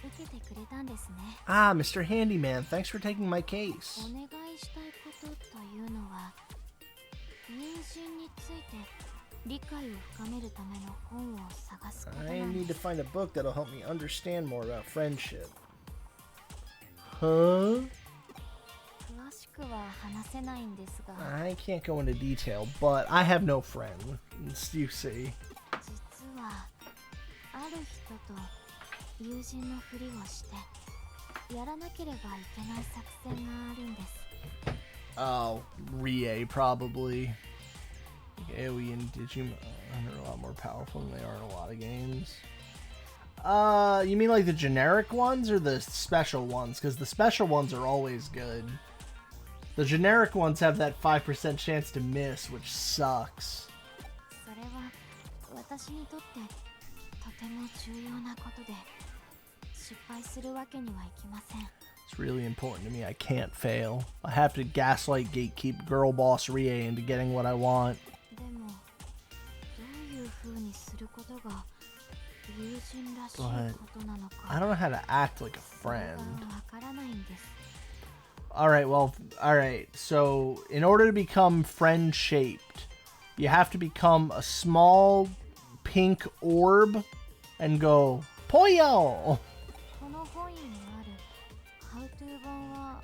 受けてくれたんですね。 Ah, Mr. Handyman, thanks for taking my case. お願いしたいことというのは、友人について理解を深めるための本を探すことな I ん need で to す。 find a book that'll help me understand more about friendship. Huh? 詳しくは話せないんですが、 I can't go into detail, but I have no friend. You see. 実はある人と友人のふりをしてやらなければいけない作戦があるんです。 Oh, Rie, probably. AoE and Digimon are a lot more powerful than they are in a lot of games. You mean like the generic ones or the special ones? Because the special ones are always good. The generic ones have that 5% chance to miss, which sucks. それは私にとってとても重要なことで、失敗するわけにはいきません。 It's really important to me. I can't fail. I have to gaslight gatekeep girl boss Rie into getting what I want. でもどういう風にすることが友人らしいことなのか、 I don't know how to act like a わ friend. からないんです。 Alright, well, alright. So, in order to become friend-shaped, you have to become a small pink orb and go, Poyo! この本にある How to 本は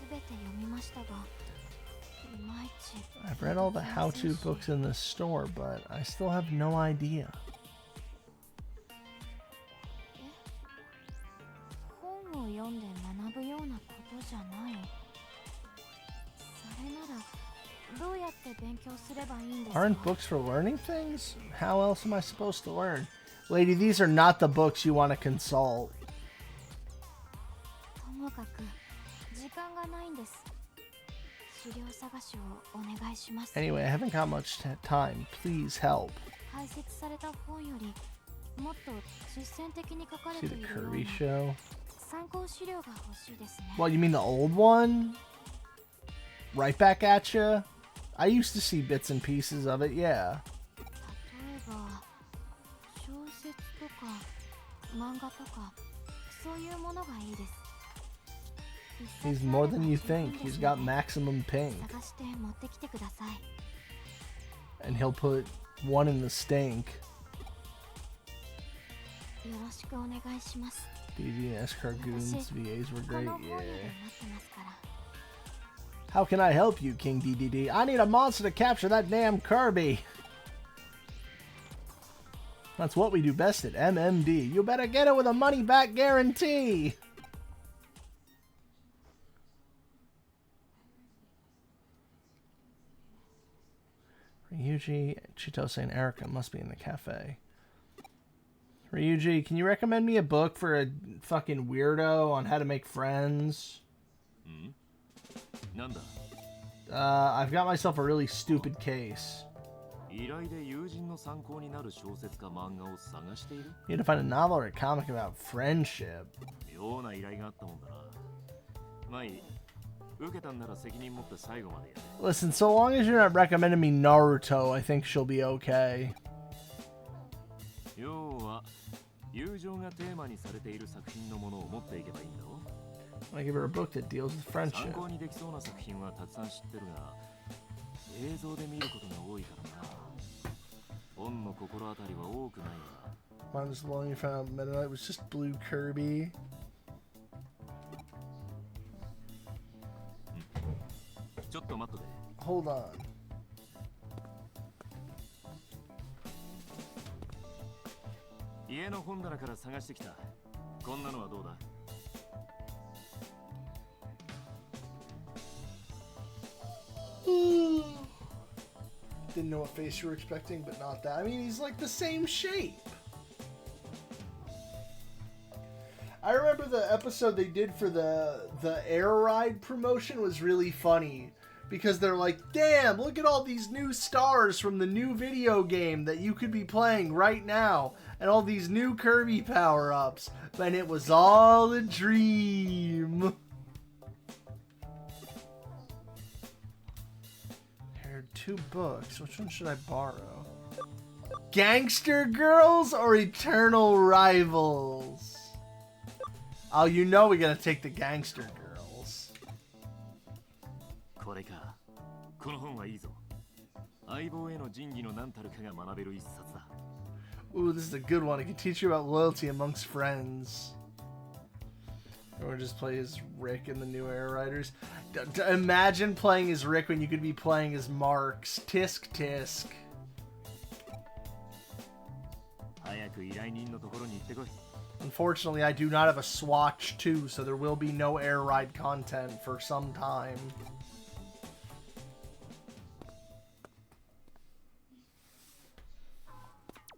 全て読みましたが、いまいち I've read all the how-to books in this store, but I still have no idea. 本を読んで学ぶようなことじゃない。それならどうやって勉強すればいいんですか？ Aren't books for learning things? How else am I supposed to learn? Lady, these are not the books you want to consult. ともかく時間がないんです。資料探しをお願いします。 Anyway, I haven't got much time. Please help. 解説された本よりもっと実践的に書かれ See てい the るよう Kirby な show? 参考資料が欲しいですね。 What, you mean the old one? Right back at ya? I used to see bits and pieces of it, yeah. 例えば小説とか漫画とかそういうものがいいです。 He's more than you think. He's got maximum pink. 探して持ってきてください。 And he'll put one in the stink. よろしくお願いします。 DD and S Cargoons VAs were こ great, の本より yeah. 待ってますから。 How can I help you, King DDD? I need a monster to capture that damn Kirby. That's what we do best at MMD. You better get it with a money back guarantee. Ryuji, Chitose, and Erica must be in the cafe. Ryuji, can you recommend me a book for a fucking weirdo on how to make friends? I've got myself a really stupid case. You need to find a novel or a comic about friendship. Listen, so long as you're not recommending me Naruto, I think she'll be okay. I give her a book that deals with friendship. Mine was the one you found out Meta Knight was just blue Kirby. Hold on. Didn't know what face you were expecting, but not that. I mean, he's like the same shape. I remember the episode they did for the air ride promotion was really funny. Because they're like, damn, look at all these new stars from the new video game that you could be playing right now. And all these new Kirby power-ups. And it was all a dream. Here are 2 books. Which one should I borrow? Gangster Girls or Eternal Rivals? Oh, you know we're gonna take the Gangster Girls. Ooh, this is a good one. It can teach you about loyalty amongst friends. Or just play as Rick in the new Air Riders. Imagine playing as Rick when you could be playing as Marks. Tisk tisk. Unfortunately, I do not have a Swatch 2, so there will be no Air Ride content for some time.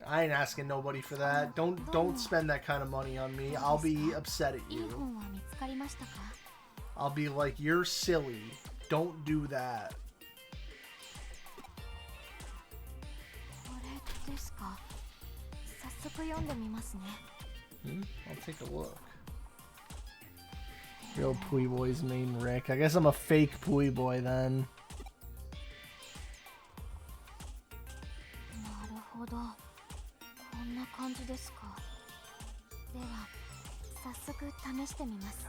I ain't asking nobody for that. Don't spend that kind of money on me. I'll be upset at you. I'll be like, you're silly. Don't do that. I'll take a look. Real Pui Boy's main Rick. I guess I'm a fake Pui Boy then.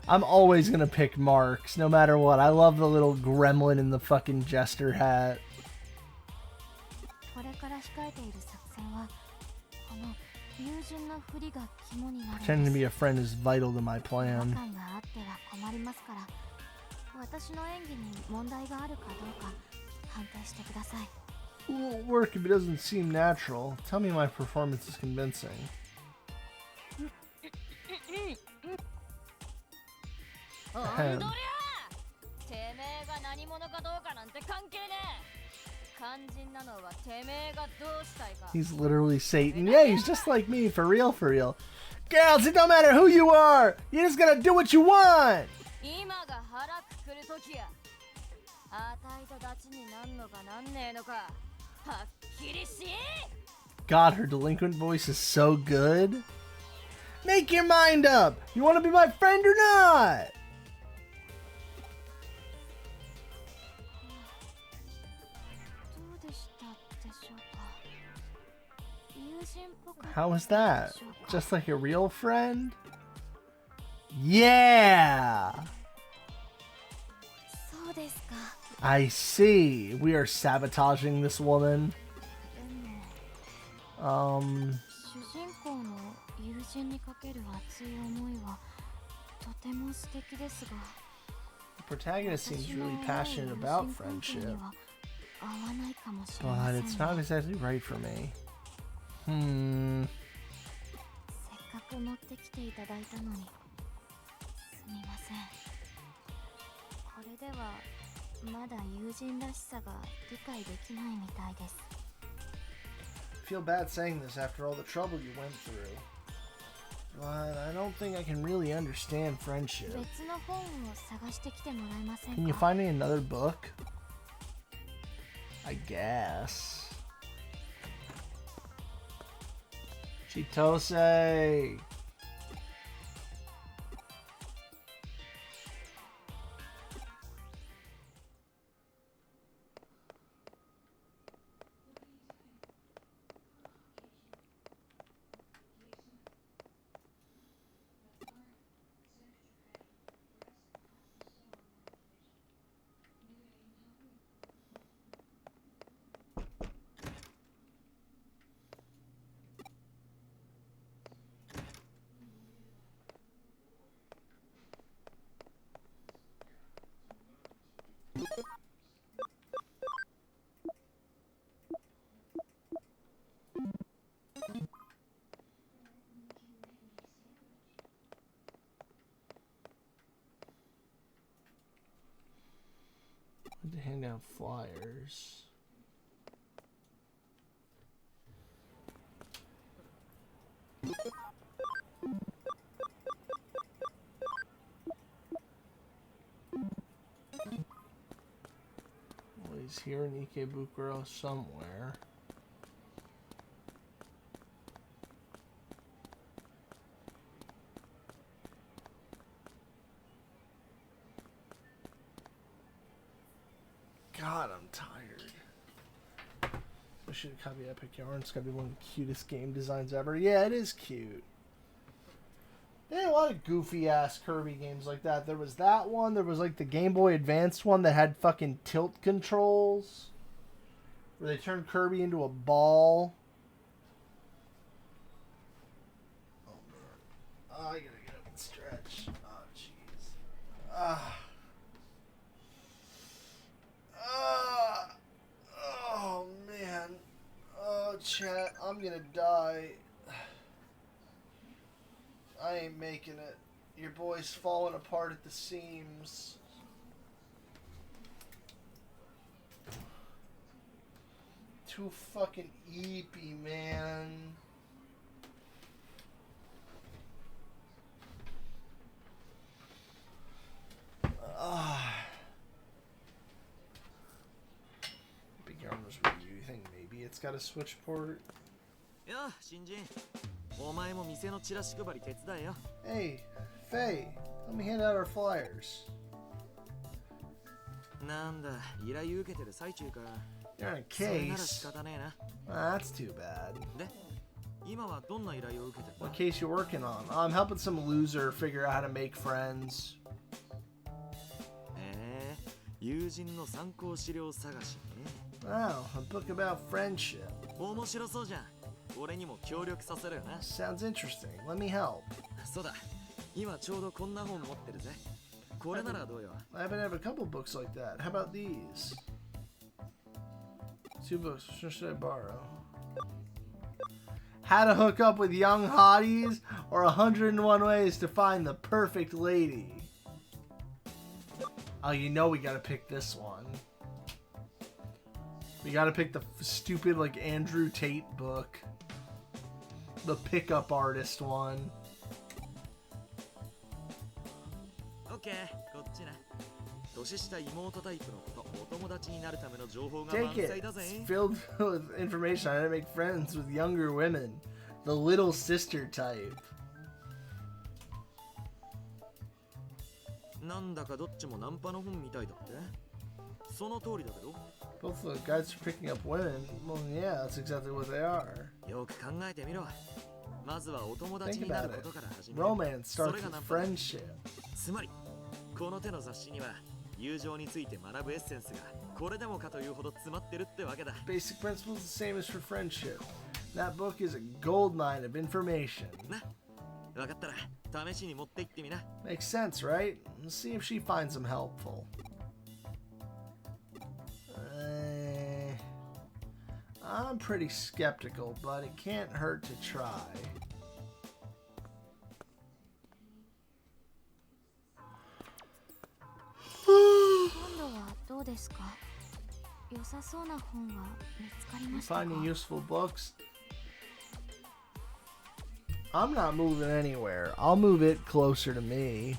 I'm always gonna pick Marks, no matter what. I love the little gremlin in the fucking jester hat. Pretending to be a friend is vital to my plan. It won't work if it doesn't seem natural. Tell me my performance is convincing. Ahem. He's literally Satan. Yeah, he's just like me, for real, for real. Girls, it don't matter who you are. You just gotta do what you want. God, her delinquent voice is so good. Make your mind up. You want to be my friend or not? How was that? Just like a real friend? Yeah! I see. We are sabotaging this woman. The protagonist seems really passionate about friendship, but it's not exactly right for me. I feel bad saying this after all the trouble you went through, but I don't think I can really understand friendship. Can you find me another book? I guess. Chitose. To hand out flyers. Well, he's here in Ikebukuro somewhere. God, I'm tired. I should copy Epic Yarn. It's gotta be one of the cutest game designs ever. Yeah, it is cute. They had a lot of goofy ass Kirby games like that. There was that one. There was like the Game Boy Advance one that had fucking tilt controls, where they turned Kirby into a ball. Oh man, I gotta get up and stretch. Oh jeez. Oh man. Oh chat, I'm gonna die. I ain't making it. Your boy's falling apart at the seams. Too fucking eepy, man. Big Armor's review. You think maybe it's got a switch port? Yeah, Shinjin. お前も店のチラシ配り手伝えよ。Hey, Faye, let me hand out our flyers. なんだ、依頼受けてる最中か。You're in a それなら仕 case. 方ねえ That's too bad. な。で、今はどんな依頼を受けてる What case you working on? I'm helping some loser figure out how to make friends. 友人の参考資料探しね。Wow, a book about friendship. 面白そうじゃん。俺にも協力させるよな。Sounds interesting. Let me help. そうだ。今ちょうどこんな本持ってるぜ。これならどうよ。I happen to have a couple books like that. How about these? 2 books. Which should I borrow? How to hook up with young hotties or 101 ways to find the perfect lady. Oh, you know we gotta pick this one. We gotta pick the stupid, like, Andrew Tate book. The pickup artist one. OK、こっちな。年下妹タイプの子とお友達になるための情報が Take 満 it. 載だぜ。 It's filled with information on how to make friends with younger women. The little sister type. なんだかどっちもナンパの本みたいだって。その通りだけど。Both of the guides for picking up women. Well, yeah, that's exactly what they are. よく考えてみろ。まずはお友達 Think にな about るこ it. とから始める。 Romance そ starts れが with ナンパ。 friendship. つまり、この手の雑誌には友情について学ぶエッセンスがこれでもかというほど詰まってるってわけだ。Basic principles the same as for friendship. That book is a gold mine of information. な、わかったら試しに持って行ってみな。Makes sense, right? Let's see if she finds them helpful. I'm pretty skeptical, but it can't hurt to try. 今度はどうですか？良さそうな本は見つかりましたか？ Finding useful books? I'm not moving anywhere. I'll move it closer to me.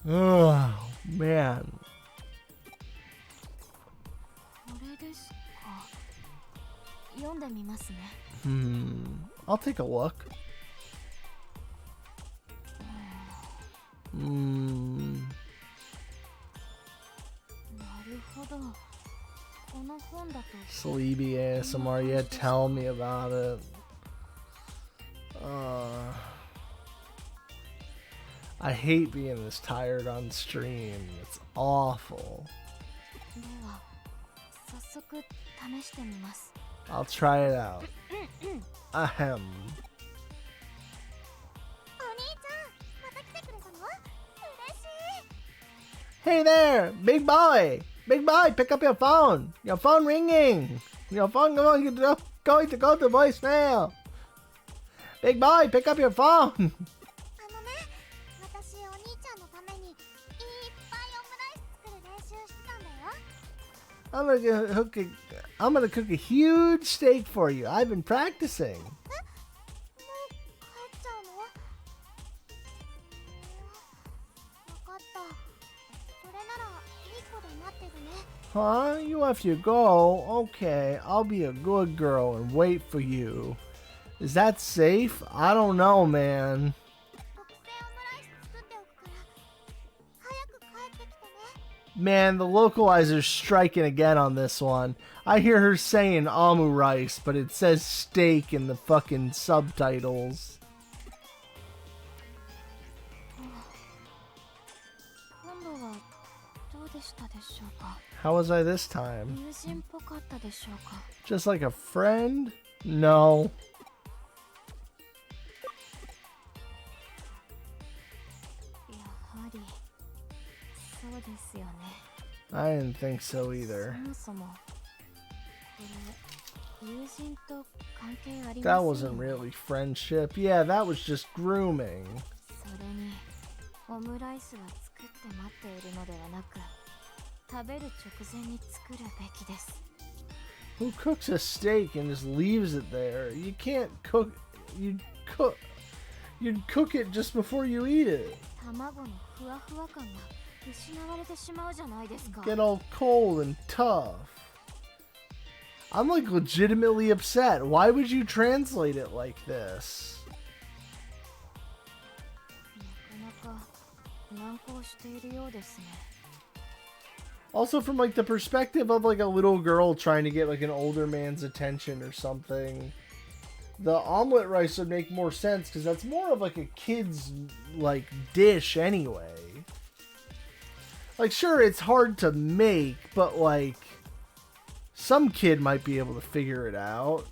Oh, man. これですか？読んでみますね。I'll take a look. なるほど。この本だと Sleepy ASMR. Yeah, tell me about it. I hate being this tired on stream. It's awful. では早速試してみます。 I'll try it out. Ahem. お兄ちゃん、また来てくれたの？嬉しい。 Hey there, big boy! Big boy, pick up your phone! Your phone ringing! Your phone going to go to voicemail! Big boy, pick up your phone! あのね、私お兄ちゃんのためにいっぱいオムライス作る練習してたんだよ。I'm gonna cook a huge steak for you. I've been practicing. もう帰っちゃうの？わかった。それならいい子で待ってるね。 Huh? You have to go? Okay, I'll be a good girl and wait for you. Is that safe? I don't know, man. 特製オムライス作っておくから早く帰ってきてね。 Man, the localizer's striking again on this one. I hear her saying omu rice, but it says steak in the fucking subtitles. 今度はどうでしたでしょうか？ How was I this time? 友人っぽかったでしょうか？ Just like a friend? No. やはりそうですよね。 I didn't think so either. そもそもこれ友人と関係あり That ません wasn't よね。 really friendship. Yeah, that was just grooming. それにオムライスは作って待っているのではなく食べる直前に作るべきです。 Who cooks a steak and just leaves it there? You can't cook. You'd cook it just before you eat it. 卵のふわふわ感が失われてしまうじゃないですか。 Get all cold and tough. I'm like legitimately upset. Why would you translate it like this? なかなか難航しているようですね。 Also from like the perspective of like a little girl trying to get like an older man's attention or something. The omelet rice would make more sense because that's more of like a kid's like dish anyway. Like sure it's hard to make, but like some kid might be able to figure it out.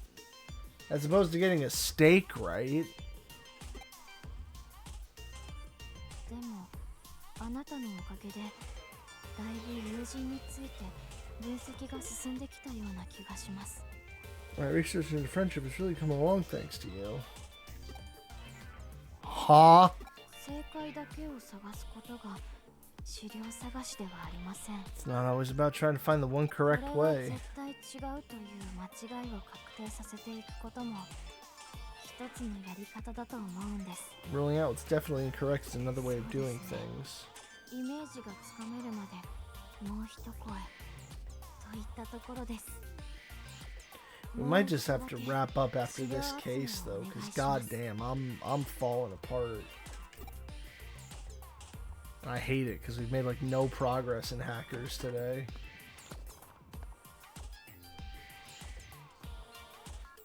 As opposed to getting a steak right. でもあなたのおかげでだいぶ友人について分析が進んできたような気がします。 My research into friendship has really come along thanks to you. Huh? 正解だけを探すことが資料探しではありません。 It's not always about trying to find the one こ correct れは way. 絶対違うという間違いを確定させていくことも一つのやり方だと思うんです。 Ruling out what's definitely incorrect is another way of doing things. イメージがつかめるまでもう一声といったところです。 We might just have to wrap up after this case though, because goddamn, I'm falling apart. I hate it because we've made like no progress in hackers today.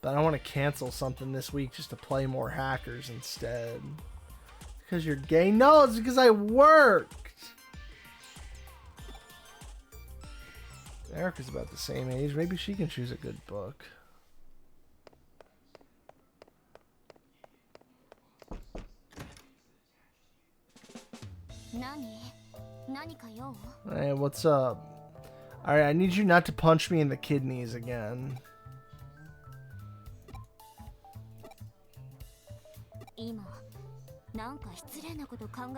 But I want to cancel something this week just to play more hackers instead. Because you're gay? No, it's because I worked. Erica's about the same age. Maybe she can choose a good book. Hey, what's up? Alright, I need you not to punch me in the kidneys again.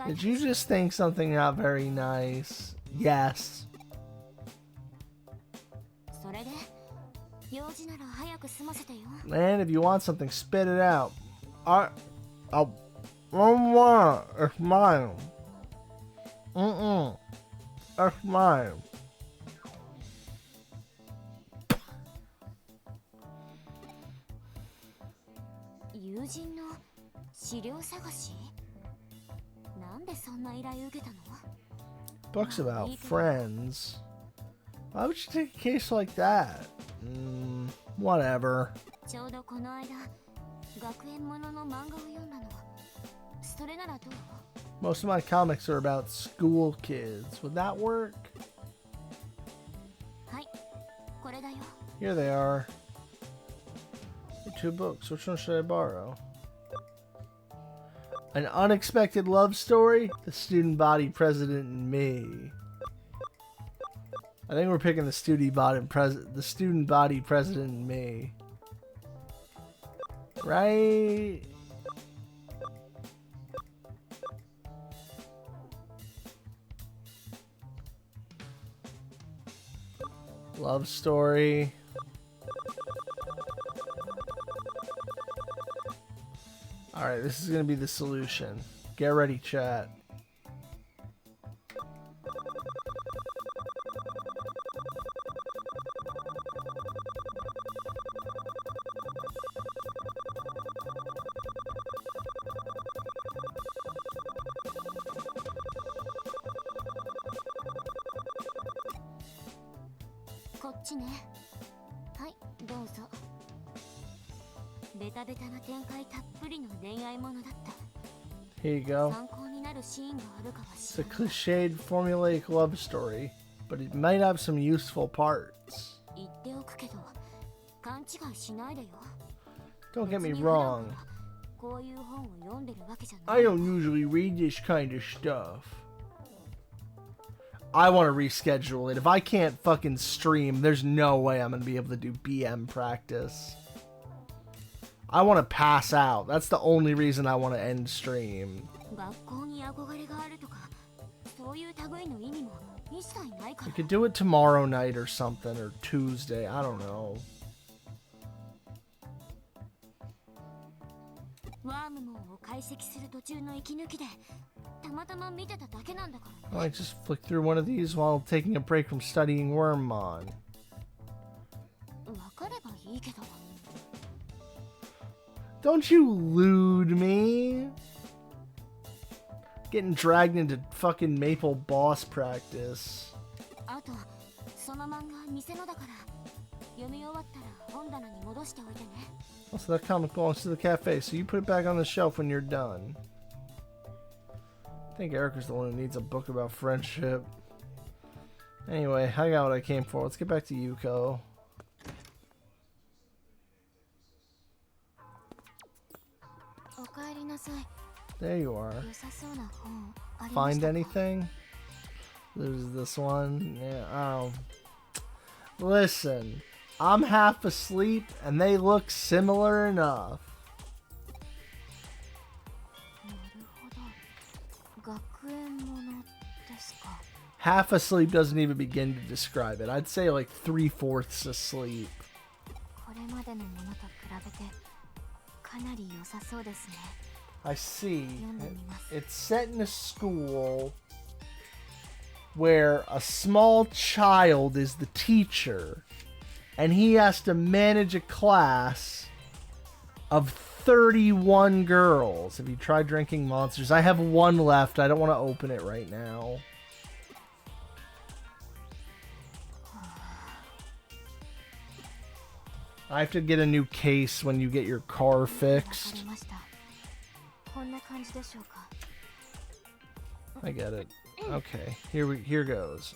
Did you just think something not very nice? Yes. Man, if you want something, spit it out. It's mine. That's mine. 友人の資料探し？なんでそんな依頼受けたの？ Books about friends. Why would you take a case like that? Whatever. ちょうどこの間、学園ものの漫画を読んだの。それならどう？ Most of my comics are about school kids. Would that work? はい、これだよ。 Here they are. Two books. Which one should I borrow? An unexpected love story? The student body president and me. I think we're picking the student body president and me. Right? Love story. Alright, this is gonna be the solution. Get ready, chat. Here you go. It's a cliched, formulaic love story, but it might have some useful parts. Don't get me wrong. I don't usually read this kind of stuff. I want to reschedule it. If I can't fucking stream, there's no way I'm going to be able to do BM practice. I want to pass out. That's the only reason I want to end stream. We could do it tomorrow night or something, or Tuesday. I don't know. I just flick through one of these while taking a break from studying Wormmon. Don't you lewd me? Getting dragged into fucking Maple boss practice. Also, that comic belongs to the cafe, so you put it back on the shelf when you're done. I think Erica's the one who needs a book about friendship. Anyway, I got what I came for. Let's get back to Yuko. There you are. Find anything? There's this one. Yeah. Oh. Listen, I'm half asleep and they look similar enough. Half asleep doesn't even begin to describe it. I'd say like 3/4 asleep. I see. It's set in a school where a small child is the teacher and he has to manage a class of 31 girls. Have you tried drinking monsters? I have one left. I don't want to open it right now. I have to get a new case when you get your car fixed. I get it. Okay, here goes.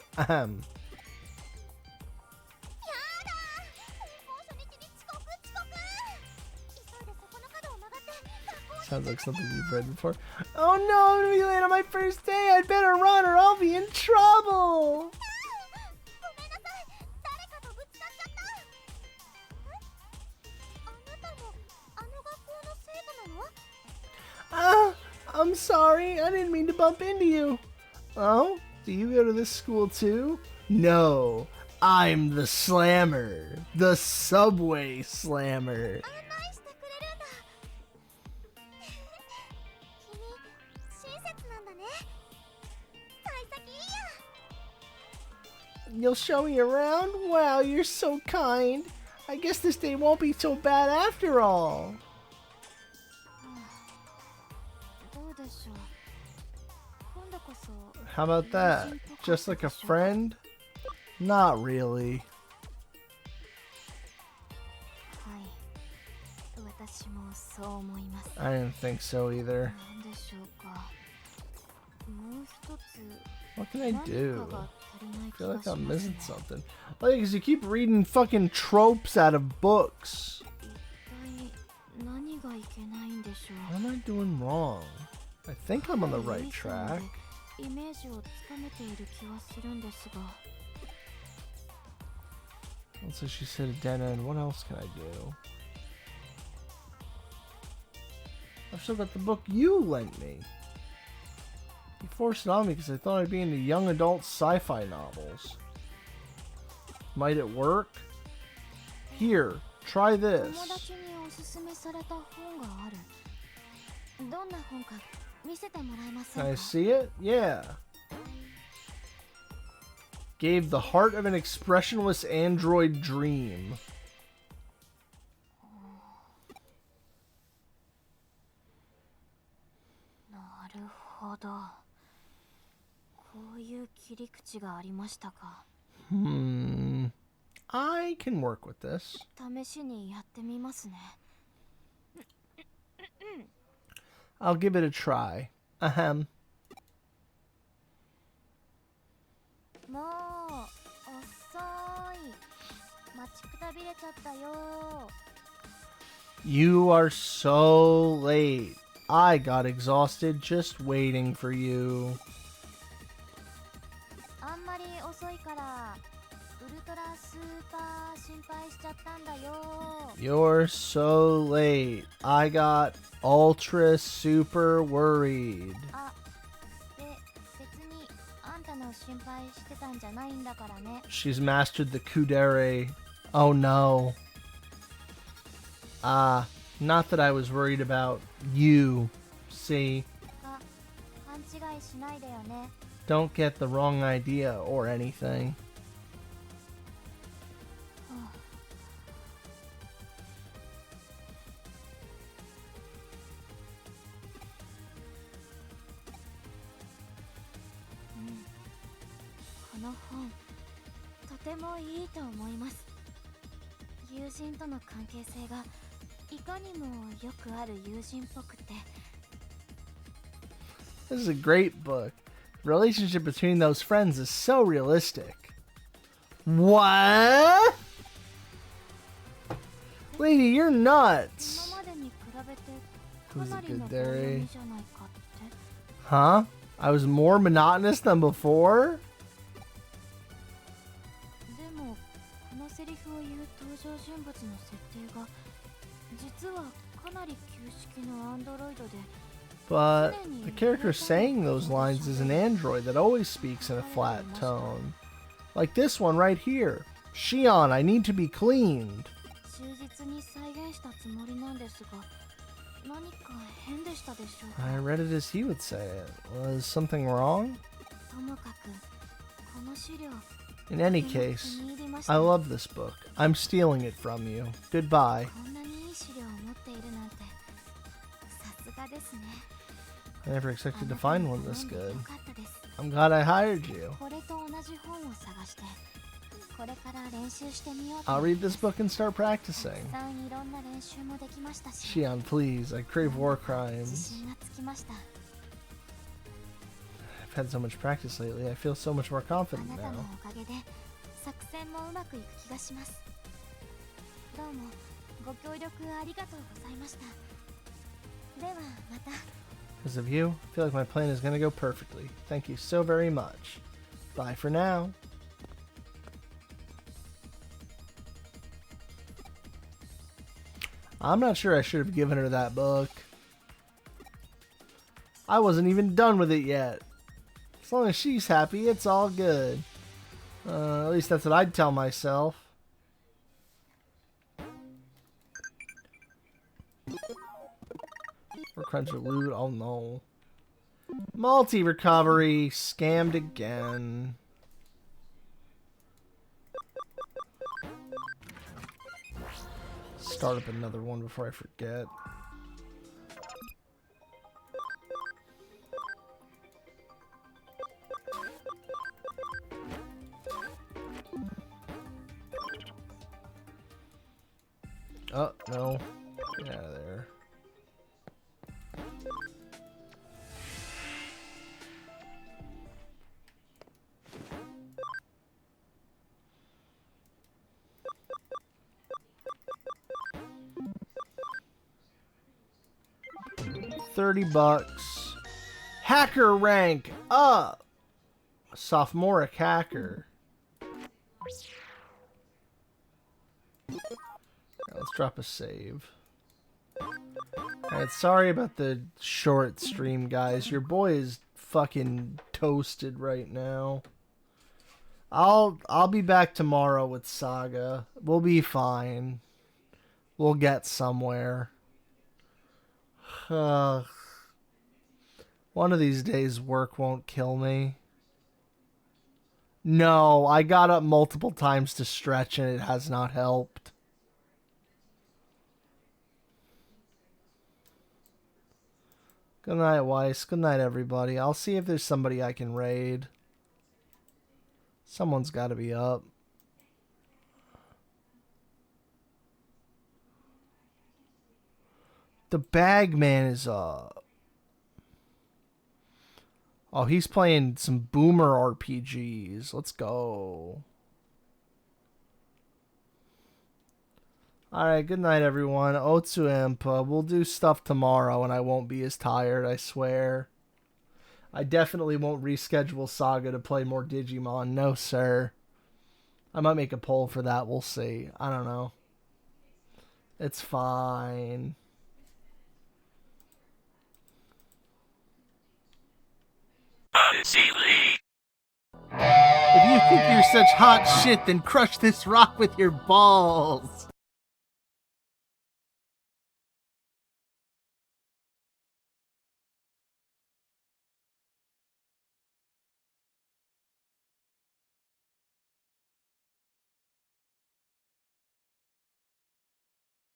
Sounds like something you've read before. Oh no, I'm gonna be late on my first day. I'd better run or I'll be in trouble. I'm sorry, I didn't mean to bump into you. Oh, do you go to this school too? No, I'm the Slammer. The Subway Slammer. You'll show me around? Wow, you're so kind. I guess this day won't be so bad after all. How about that? Just like a friend? Not really. I didn't think so either. What can I do? I feel like I'm missing something. Like, because you keep reading fucking tropes out of books. What am I doing wrong? I think I'm on the right track. Also, she said a dead end. What else can I do? I've still got the book you lent me. You forced it on me because I thought I'd be into young adult sci-fi novels. Might it work? Here, try this. Can I see it? Yeah. Gave the heart of an expressionless android dream. I can work with this. I'll give it a try. Ahem. You are so late. I got exhausted just waiting for you. You're so late. I got ultra super worried. She's mastered the kudere. Oh no. Not that I was worried about you. See? Don't get the wrong idea or anything. This is a great book. The relationship between those friends is so realistic. What? Lady, you're nuts. Who's a good dairy? Huh? I was more monotonous than before? But the character saying those lines is an android that always speaks in a flat tone. Like this one right here. Shion, I need to be cleaned. I read it as he would say it. Was something wrong? In any case, I love this book. I'm stealing it from you. Goodbye. I never expected to find one this good. I'm glad I hired you. I'll read this book and start practicing. Shion, please. I crave war crimes. I've had so much practice lately. I feel so much more confident now. Because of you, I feel like my plan is going to go perfectly. Thank you so very much. Bye for now. I'm not sure I should have given her that book. I wasn't even done with it yet. As long as she's happy, it's all good. At least that's what I'd tell myself. Or crunch of loot. Oh no. Multi-recovery. Scammed again. Start up another one before I forget. Oh, no. Get out of there. $30. Hacker rank up. Sophomoric hacker. Let's drop a save. Alright, sorry about the short stream, guys. Your boy is fucking toasted right now. I'll be back tomorrow with Saga. We'll be fine. We'll get somewhere. One of these days work won't kill me. No, I got up multiple times to stretch and it has not helped. Good night, Weiss. Good night, everybody. I'll see if there's somebody I can raid. Someone's got to be up. The Bagman is up. Oh, he's playing some boomer RPGs. Let's go. Alright, good night, everyone. Otsu Imp. We'll do stuff tomorrow, and I won't be as tired, I swear. I definitely won't reschedule Saga to play more Digimon. No, sir. I might make a poll for that. We'll see. I don't know. It's fine. If you think you're such hot shit, then crush this rock with your balls.